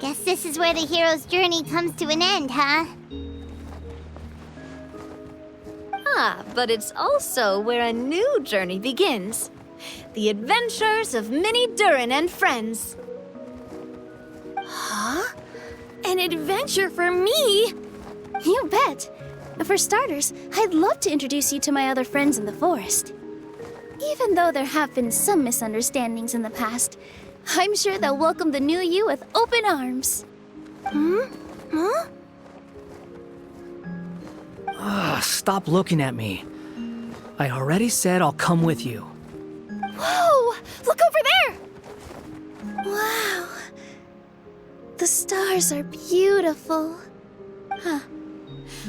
Guess this is where the hero's journey comes to an end, huh? Ah, but it's also where a new journey begins. The adventures of Minnie Durin and friends. Huh? An adventure for me? You bet. For starters, I'd love to introduce you to my other friends in the forest. Even though there have been some misunderstandings in the past, I'm sure they'll welcome the new you with open arms. Huh? Stop looking at me. I already said I'll come with you. Whoa! Look over there! Wow. The stars are beautiful. Huh.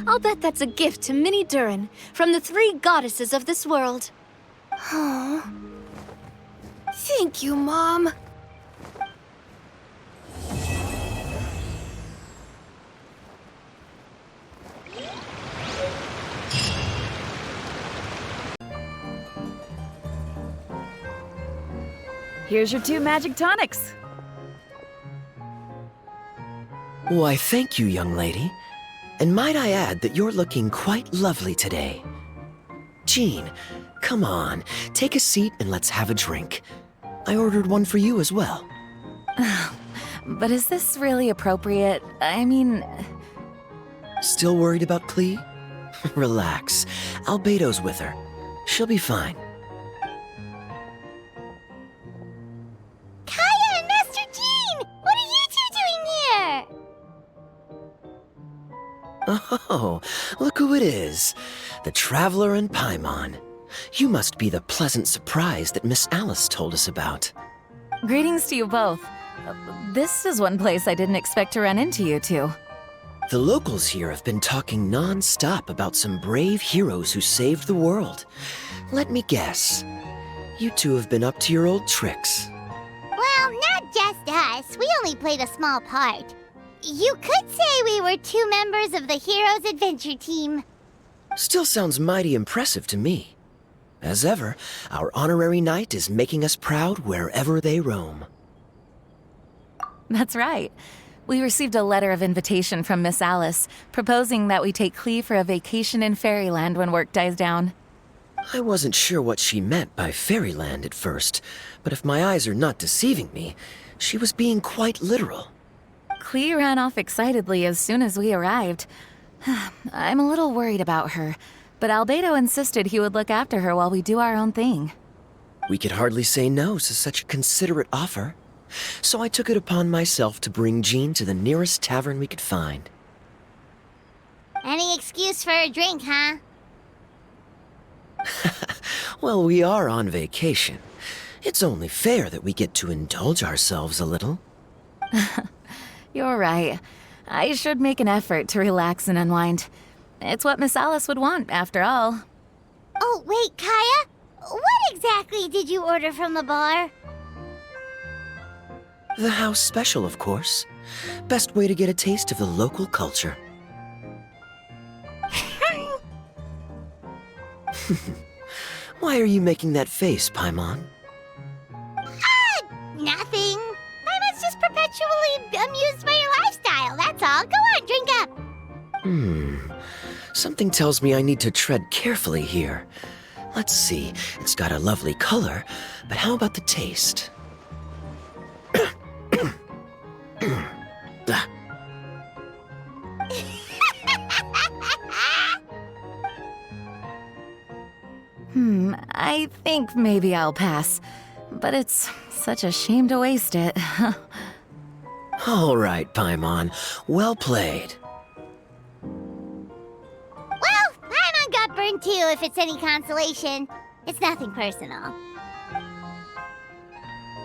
I'll bet that's a gift to Minnie Durin from the three goddesses of this world. Oh. Thank you, Mom. Here's your 2 magic tonics. Why, thank you, young lady. And might I add that you're looking quite lovely today. Jean, come on, take a seat and let's have a drink. I ordered one for you as well. But is this really appropriate? I mean... Still worried about Klee? Relax. Albedo's with her. She'll be fine. Kaya and Master Jean! What are you two doing here? Oh, look who it is. The Traveler and Paimon. You must be the pleasant surprise that Miss Alice told us about. Greetings to you both. This is one place I didn't expect to run into you two. The locals here have been talking non-stop about some brave heroes who saved the world. Let me guess. You two have been up to your old tricks. Well, not just us. We only played a small part. You could say we were 2 members of the Heroes Adventure Team. Still sounds mighty impressive to me. As ever, our honorary knight is making us proud wherever they roam. That's right. We received a letter of invitation from Miss Alice, proposing that we take Klee for a vacation in Fairyland when work dies down. I wasn't sure what she meant by Fairyland at first, but if my eyes are not deceiving me, she was being quite literal. Klee ran off excitedly as soon as we arrived. I'm a little worried about her, but Albedo insisted he would look after her while we do our own thing. We could hardly say no to such a considerate offer, so I took it upon myself to bring Jean to the nearest tavern we could find. Any excuse for a drink, huh? Well, we are on vacation. It's only fair that we get to indulge ourselves a little. You're right. I should make an effort to relax and unwind. It's what Miss Alice would want, after all. Oh, wait, Kaya? What exactly did you order from the bar? The house special, of course. Best way to get a taste of the local culture. Why are you making that face, Paimon? Nothing. I was just perpetually amused by your lifestyle, that's all. Go on, drink up. Something tells me I need to tread carefully here. Let's see, it's got a lovely color, but how about the taste? I think maybe I'll pass. But it's such a shame to waste it. All right, Paimon. Well played. Well, Paimon got burned too, if it's any consolation. It's nothing personal.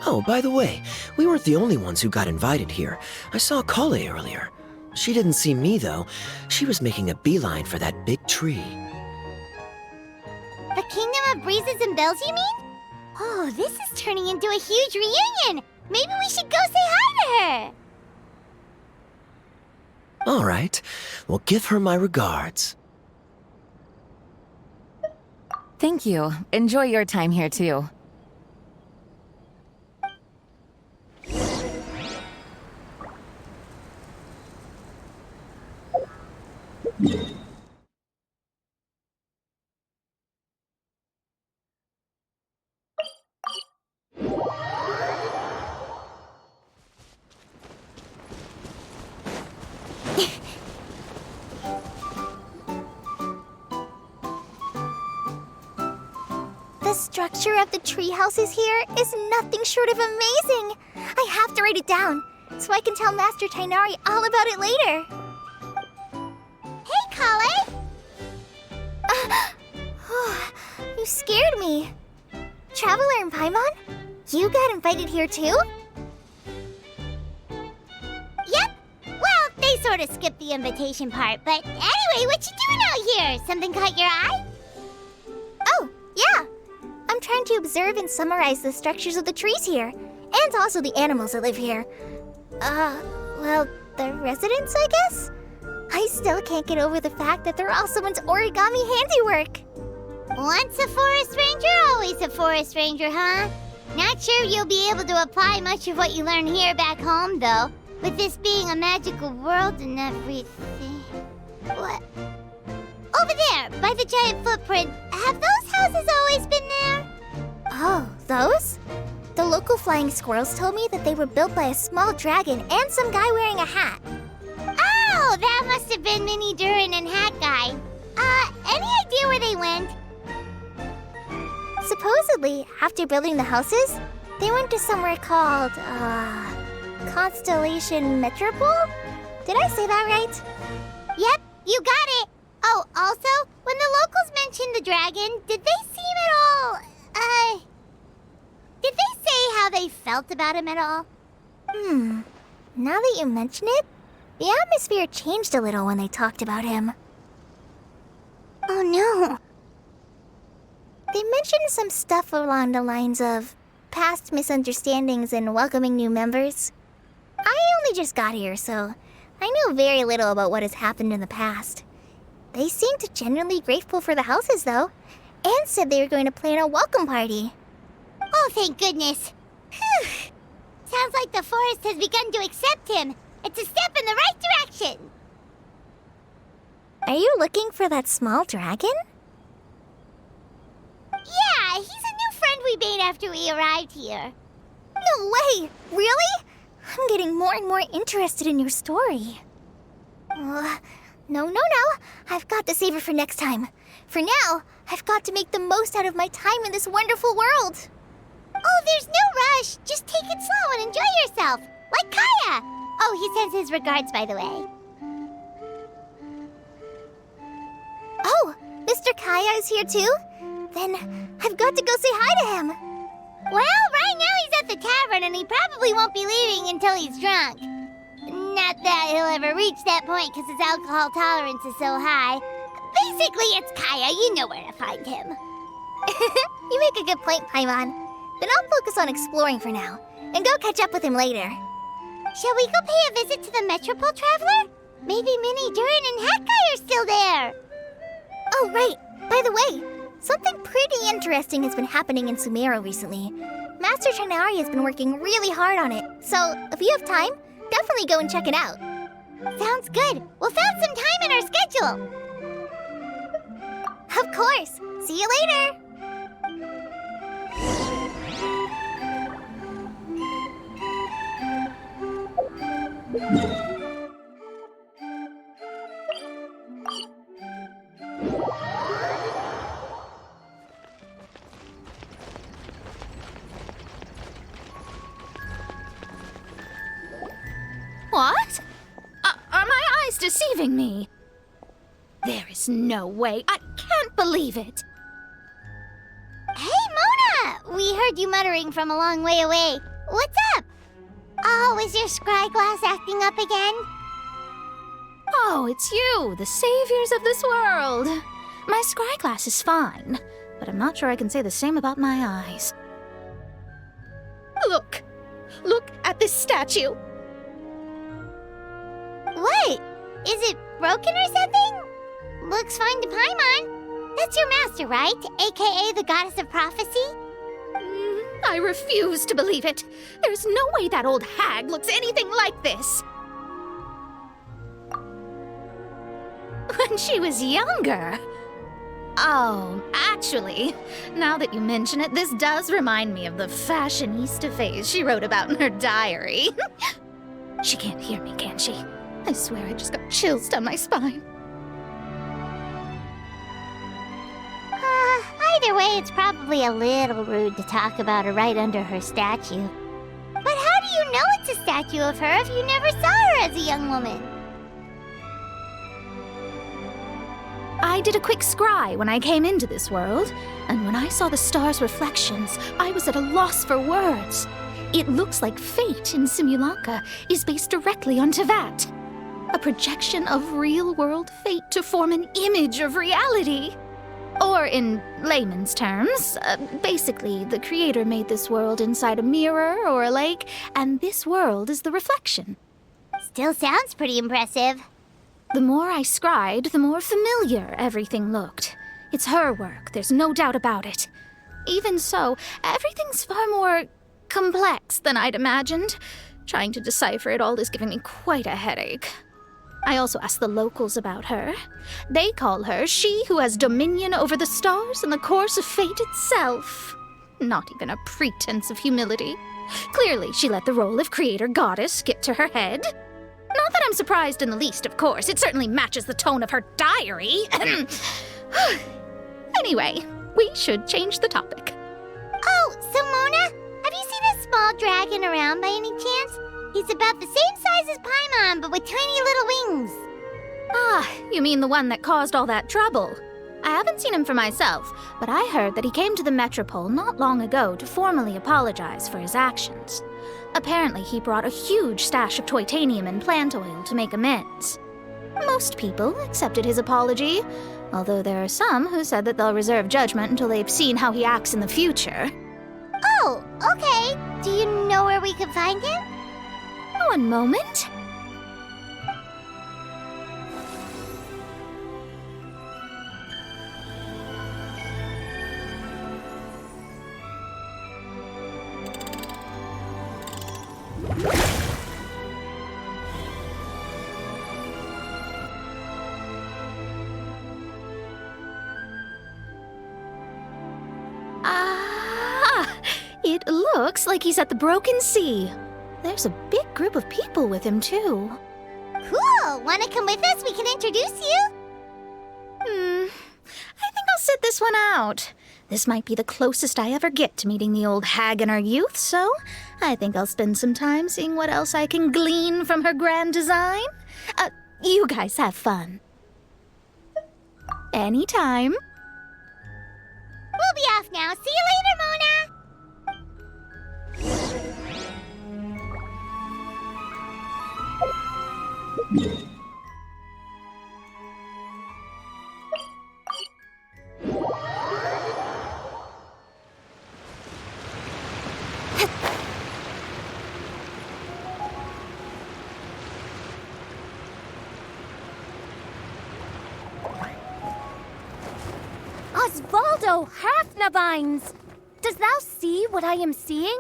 Oh, by the way, we weren't the only ones who got invited here. I saw Kale earlier. She didn't see me, though. She was making a beeline for that big tree. The Kingdom of Breezes and Bells, you mean? Oh, this is turning into a huge reunion! Maybe we should go say hi to her! All right. Well, give her my regards. Thank you. Enjoy your time here, too. The structure of the tree houses here is nothing short of amazing. I have to write it down so I can tell Master Tainari all about it later. Hey, Kale! You scared me. Traveler and Paimon, you got invited here too? Yep. Well, they sort of skipped the invitation part, but anyway, what you doing out here? Something caught your eye? Oh, yeah. I'm trying to observe and summarize the structures of the trees here, and also the animals that live here. Well, the residents, I guess? I still can't get over the fact that they're all someone's origami handiwork. Once a forest ranger, always a forest ranger, huh? Not sure you'll be able to apply much of what you learn here back home, though. With this being a magical world and everything. What? Over there, by the giant footprint. Have those houses always been there? Oh, those? The local flying squirrels told me that they were built by a small dragon and some guy wearing a hat. Oh, that must have been Minnie Durin and Hat Guy. Any idea where they went? Supposedly, after building the houses, they went to somewhere called, Constellation Metropole? Did I say that right? Yep, you got it. Oh, also, when the locals mentioned the dragon, did they seem at all, did they say how they felt about him at all? Now that you mention it, the atmosphere changed a little when they talked about him. Oh no. They mentioned some stuff along the lines of past misunderstandings and welcoming new members. I only just got here, so I know very little about what has happened in the past. They seemed genuinely grateful for the houses, though, and said they were going to plan a welcome party. Oh, thank goodness. Whew. Sounds like the forest has begun to accept him. It's a step in the right direction. Are you looking for that small dragon? Yeah, he's a new friend we made after we arrived here. No way! Really? I'm getting more and more interested in your story. No. I've got to save it for next time. For now, I've got to make the most out of my time in this wonderful world. Oh, there's no rush. Just take it slow and enjoy yourself. Like Kaya. Oh, he sends his regards, by the way. Oh, Mr. Kaya is here too? Then I've got to go say hi to him. Well, right now he's at the tavern and he probably won't be leaving until he's drunk. Not that he'll ever reach that point because his alcohol tolerance is so high. Basically, it's Kaya. You know where to find him. You make a good point, Paimon. Then I'll focus on exploring for now and go catch up with him later. Shall we go pay a visit to the Metropole Traveler? Maybe Minnie, Durin, and Hat Guy are still there. Oh, right. By the way, something pretty interesting has been happening in Sumeru recently. Master Chanari has been working really hard on it, so if you have time, definitely go and check it out. Sounds good. We'll find some time in our schedule. Of course. See you later. What? Are my eyes deceiving me? There is no way. I can't believe it. Hey, Mona! We heard you muttering from a long way away. What's up? Oh, is your scry glass acting up again? Oh, it's you, the saviors of this world. My scry glass is fine, but I'm not sure I can say the same about my eyes. Look at this statue. What? Is it broken or something? Looks fine to Paimon. That's your master, right? AKA the goddess of prophecy? I refuse to believe it. There's no way that old hag looks anything like this. When she was younger. Oh, actually, now that you mention it, this does remind me of the fashionista phase she wrote about in her diary. She can't hear me, can she? I swear I just got chills down my spine. Either way, it's probably a little rude to talk about her right under her statue. But how do you know it's a statue of her if you never saw her as a young woman? I did a quick scry when I came into this world, and when I saw the star's reflections, I was at a loss for words. It looks like fate in Simulanka is based directly on Tevat. A projection of real-world fate to form an image of reality. Or in layman's terms, basically the creator made this world inside a mirror or a lake, and this world is the reflection. Still sounds pretty impressive. The more I scried, the more familiar everything looked. It's her work, there's no doubt about it. Even so, everything's far more complex than I'd imagined. Trying to decipher it all is giving me quite a headache. I also asked the locals about her. They call her she who has dominion over the stars and the course of fate itself. Not even a pretense of humility. Clearly, she let the role of creator goddess get to her head. Not that I'm surprised in the least, of course. It certainly matches the tone of her diary. Anyway, we should change the topic. Oh, so Mona, have you seen a small dragon around by any chance? He's about the same size as Paimon, but with tiny little wings. Ah, you mean the one that caused all that trouble? I haven't seen him for myself, but I heard that he came to the Metropole not long ago to formally apologize for his actions. Apparently, he brought a huge stash of Toitanium and plant oil to make amends. Most people accepted his apology, although there are some who said that they'll reserve judgment until they've seen how he acts in the future. Oh, okay. Do you know where we can find him? One moment. It looks like he's at the Broken Sea. There's a big group of people with him, too. Cool! Wanna come with us? We can introduce you? I think I'll sit this one out. This might be the closest I ever get to meeting the old hag in our youth, so I think I'll spend some time seeing what else I can glean from her grand design. You guys have fun. Anytime. We'll be off now. See you later, Mona! Osvaldo Hafnavines! Does thou see what I am seeing?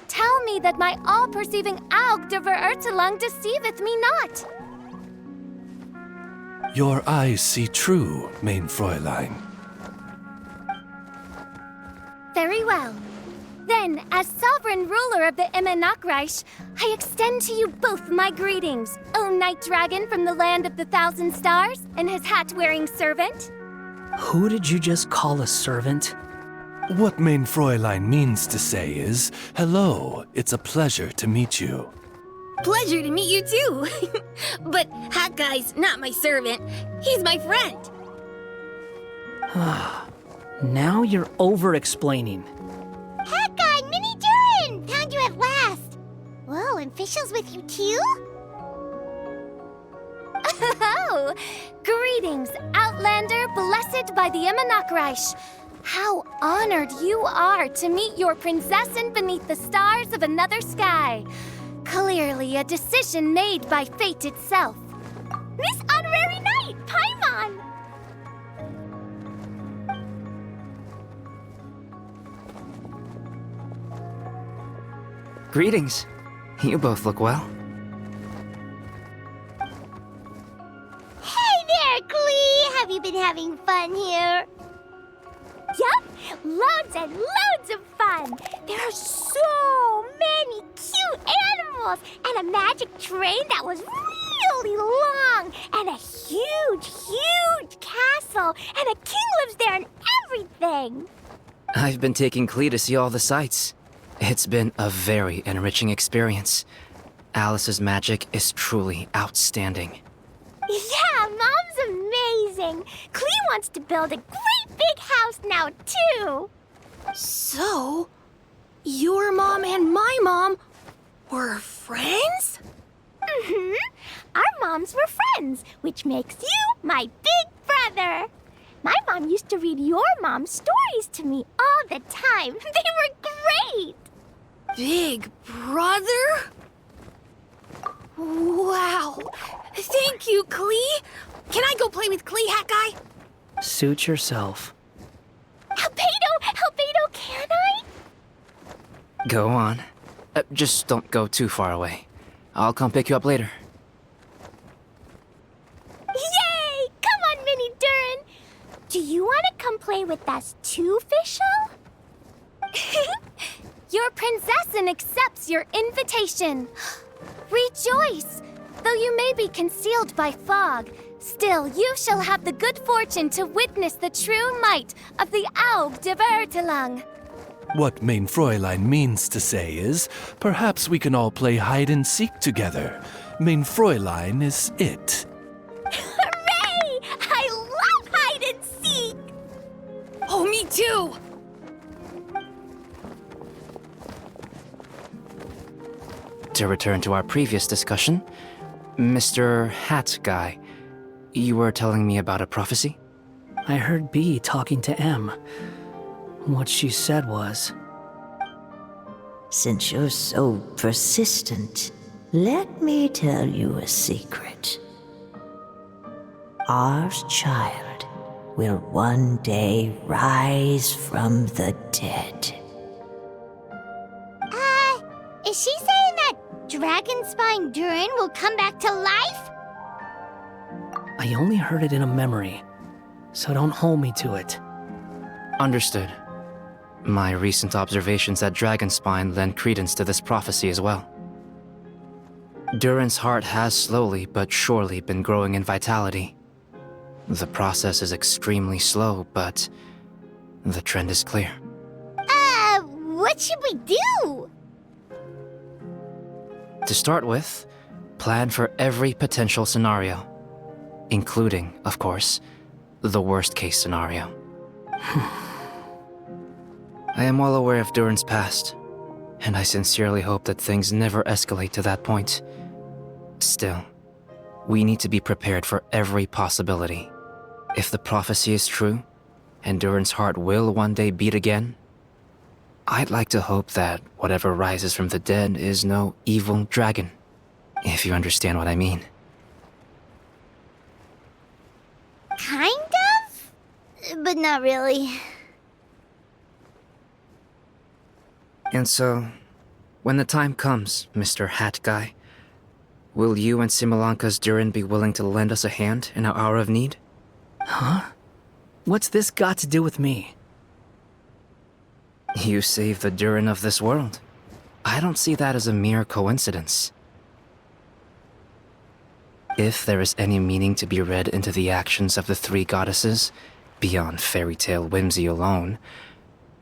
Tell me that my all-perceiving Aug de Verurtelung deceiveth me not. Your eyes see true, mein Fräulein. Very well. Then, as sovereign ruler of the Immenachreich, I extend to you both my greetings, O Night Dragon from the land of the Thousand Stars and his hat-wearing servant. Who did you just call a servant? What mein Fräulein means to say is, hello, it's a pleasure to meet you. Pleasure to meet you too. But Hat Guy's not my servant. He's my friend. Now you're over-explaining. Hat Guy, Mini Durin! Found you at last. Whoa, and Fischl's with you too? Oh, greetings, Outlander blessed by the Immenachreich. How honored you are to meet your prinzessin beneath the stars of another sky. Clearly a decision made by fate itself. Miss Honorary Knight, Paimon! Greetings. You both look well. Hey there, Klee! Have you been having fun here? Yup, loads and loads of fun. There are so many cute animals and a magic train that was really long and a huge, huge castle and a king lives there and everything. I've been taking Klee to see all the sights. It's been a very enriching experience. Alice's magic is truly outstanding. Yeah, Mom's amazing. Klee wants to build a great big house now, too. So, your mom and my mom were friends? Mm-hmm. Our moms were friends, which makes you my big brother. My mom used to read your mom's stories to me all the time. They were great. Big brother? Wow. Thank you, Klee. Can I go play with Klee, Hat Guy? Suit yourself. Albedo, Go on. Just don't go too far away. I'll come pick you up later. Yay! Come on, Mini Durin! Do you want to come play with us too, Fischl? Your princessin accepts your invitation. Rejoice! Though you may be concealed by fog, still you shall have the good fortune to witness the true might of the Aug de Bertelang. What Mein Fräulein means to say is, perhaps we can all play hide and seek together. Mein Fräulein is it. Hooray! I love hide and seek! Oh, me too! To return to our previous discussion, Mr. Hat Guy, you were telling me about a prophecy? I heard B talking to M. What she said was, Since you're so persistent, let me tell you a secret. Our child will one day rise from the dead. Is she saying that Dragonspine Durin will come back to life? I only heard it in a memory, so don't hold me to it. Understood. My recent observations at Dragonspine lend credence to this prophecy as well. Durin's heart has slowly but surely been growing in vitality. The process is extremely slow, but the trend is clear. What should we do? To start with, plan for every potential scenario, including, of course, the worst-case scenario. I am well aware of Durin's past, and I sincerely hope that things never escalate to that point. Still, we need to be prepared for every possibility. If the prophecy is true, and Durin's heart will one day beat again, I'd like to hope that whatever rises from the dead is no evil dragon, if you understand what I mean. Kind of? But not really. And so, when the time comes, Mr. Hat Guy, will you and Similanka's Durin be willing to lend us a hand in our hour of need? Huh? What's this got to do with me? You saved the Durin of this world. I don't see that as a mere coincidence. If there is any meaning to be read into the actions of the three goddesses, beyond fairy tale whimsy alone,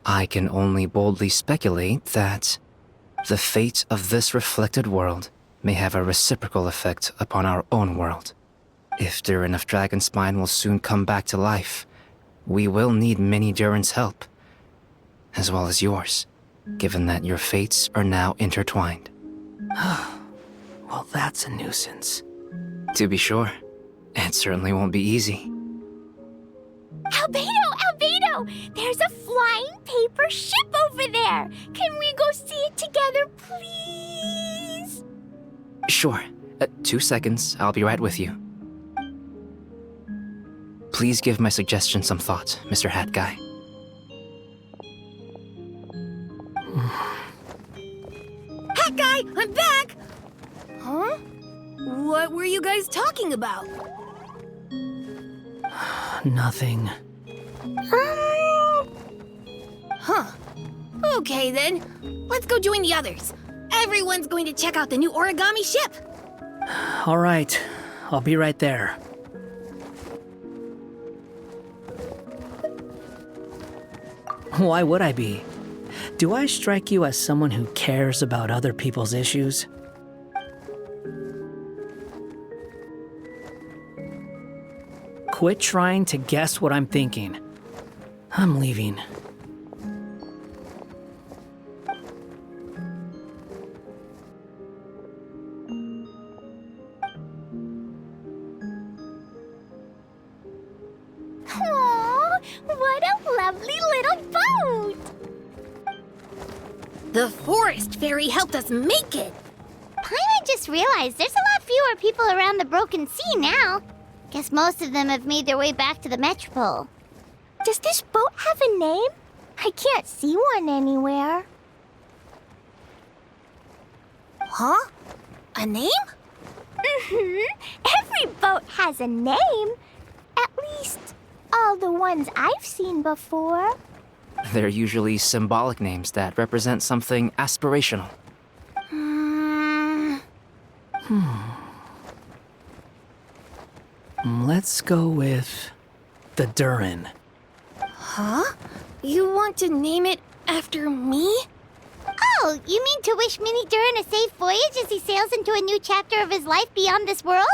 I can only boldly speculate that the fate of this reflected world may have a reciprocal effect upon our own world. If Durin of Dragonspine will soon come back to life, we will need many Durin's help, as well as yours, given that your fates are now intertwined. Well, that's a nuisance. To be sure, it certainly won't be easy. Albedo! There's a flying paper ship over there! Can we go see it together, please? Sure. 2 seconds, I'll be right with you. Please give my suggestion some thought, Mr. Hat Guy. Hat Guy, I'm back! Huh? What were you guys talking about? Nothing. Huh. Okay then. Let's go join the others. Everyone's going to check out the new origami ship. All right, I'll be right there. Why would I be? Do I strike you as someone who cares about other people's issues? Quit trying to guess what I'm thinking. I'm leaving. Aww, what a lovely little boat! The forest fairy helped us make it. Paimon just realized there's a lot fewer people around the Broken Sea now. Guess most of them have made their way back to the Metropole. Does this boat have a name? I can't see one anywhere. Huh? A name? Every boat has a name. At least, all the ones I've seen before. They're usually symbolic names that represent something aspirational. Let's go with the Durin. Huh? You want to name it after me? Oh, you mean to wish Mini Durin a safe voyage as he sails into a new chapter of his life beyond this world?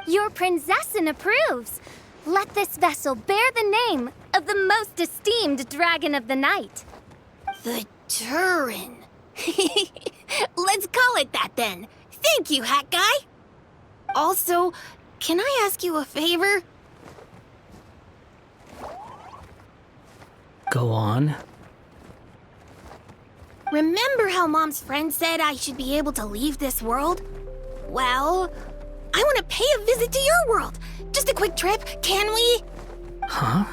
Your princessin approves. Let this vessel bear the name of the most esteemed dragon of the night. The Durin. Let's call it that then. Thank you, Hat Guy. Also, can I ask you a favor? Go on. Remember how Mom's friend said I should be able to leave this world? Well, I want to pay a visit to your world. Just a quick trip, can we? Huh?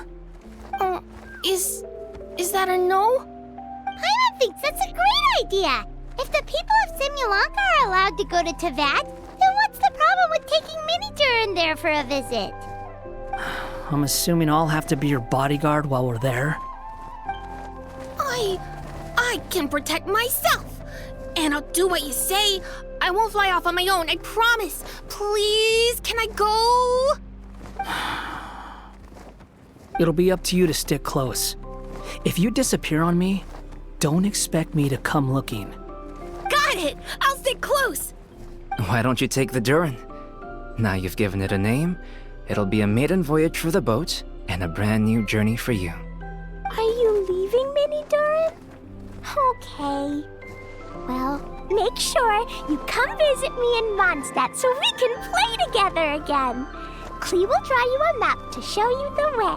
Is that a no? Paimon thinks that's a great idea. If the people of Simulanka are allowed to go to Tavad, then what's the problem with taking Mini Durin there for a visit? I'm assuming I'll have to be your bodyguard while we're there. I can protect myself. And I'll do what you say. I won't fly off on my own, I promise. Please, can I go? It'll be up to you to stick close. If you disappear on me, don't expect me to come looking. Got it! I'll stick close! Why don't you take the Durin? Now you've given it a name, it'll be a maiden voyage for the boat and a brand new journey for you. Are you leaving, Mini Durin? Okay. Well, make sure you come visit me in Mondstadt so we can play together again. Klee will draw you a map to show you the way.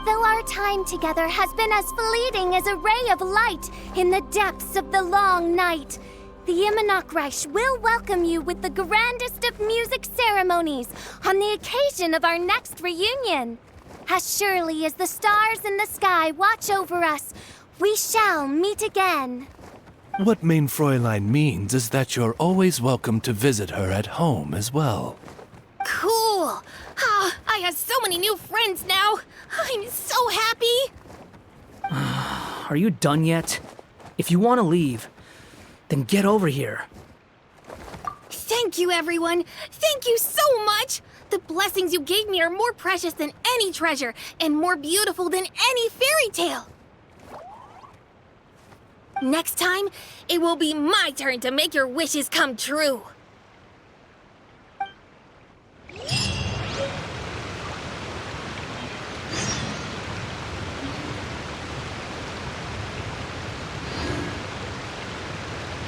Though our time together has been as fleeting as a ray of light in the depths of the long night, the Immonokreich will welcome you with the grandest of music ceremonies on the occasion of our next reunion. As surely as the stars in the sky watch over us, we shall meet again. What Mein Fräulein means is that you're always welcome to visit her at home as well. Cool! I have so many new friends now! I'm so happy! Are you done yet? If you want to leave, then get over here. Thank you, everyone! Thank you so much! The blessings you gave me are more precious than any treasure, and more beautiful than any fairy tale! Next time, it will be my turn to make your wishes come true!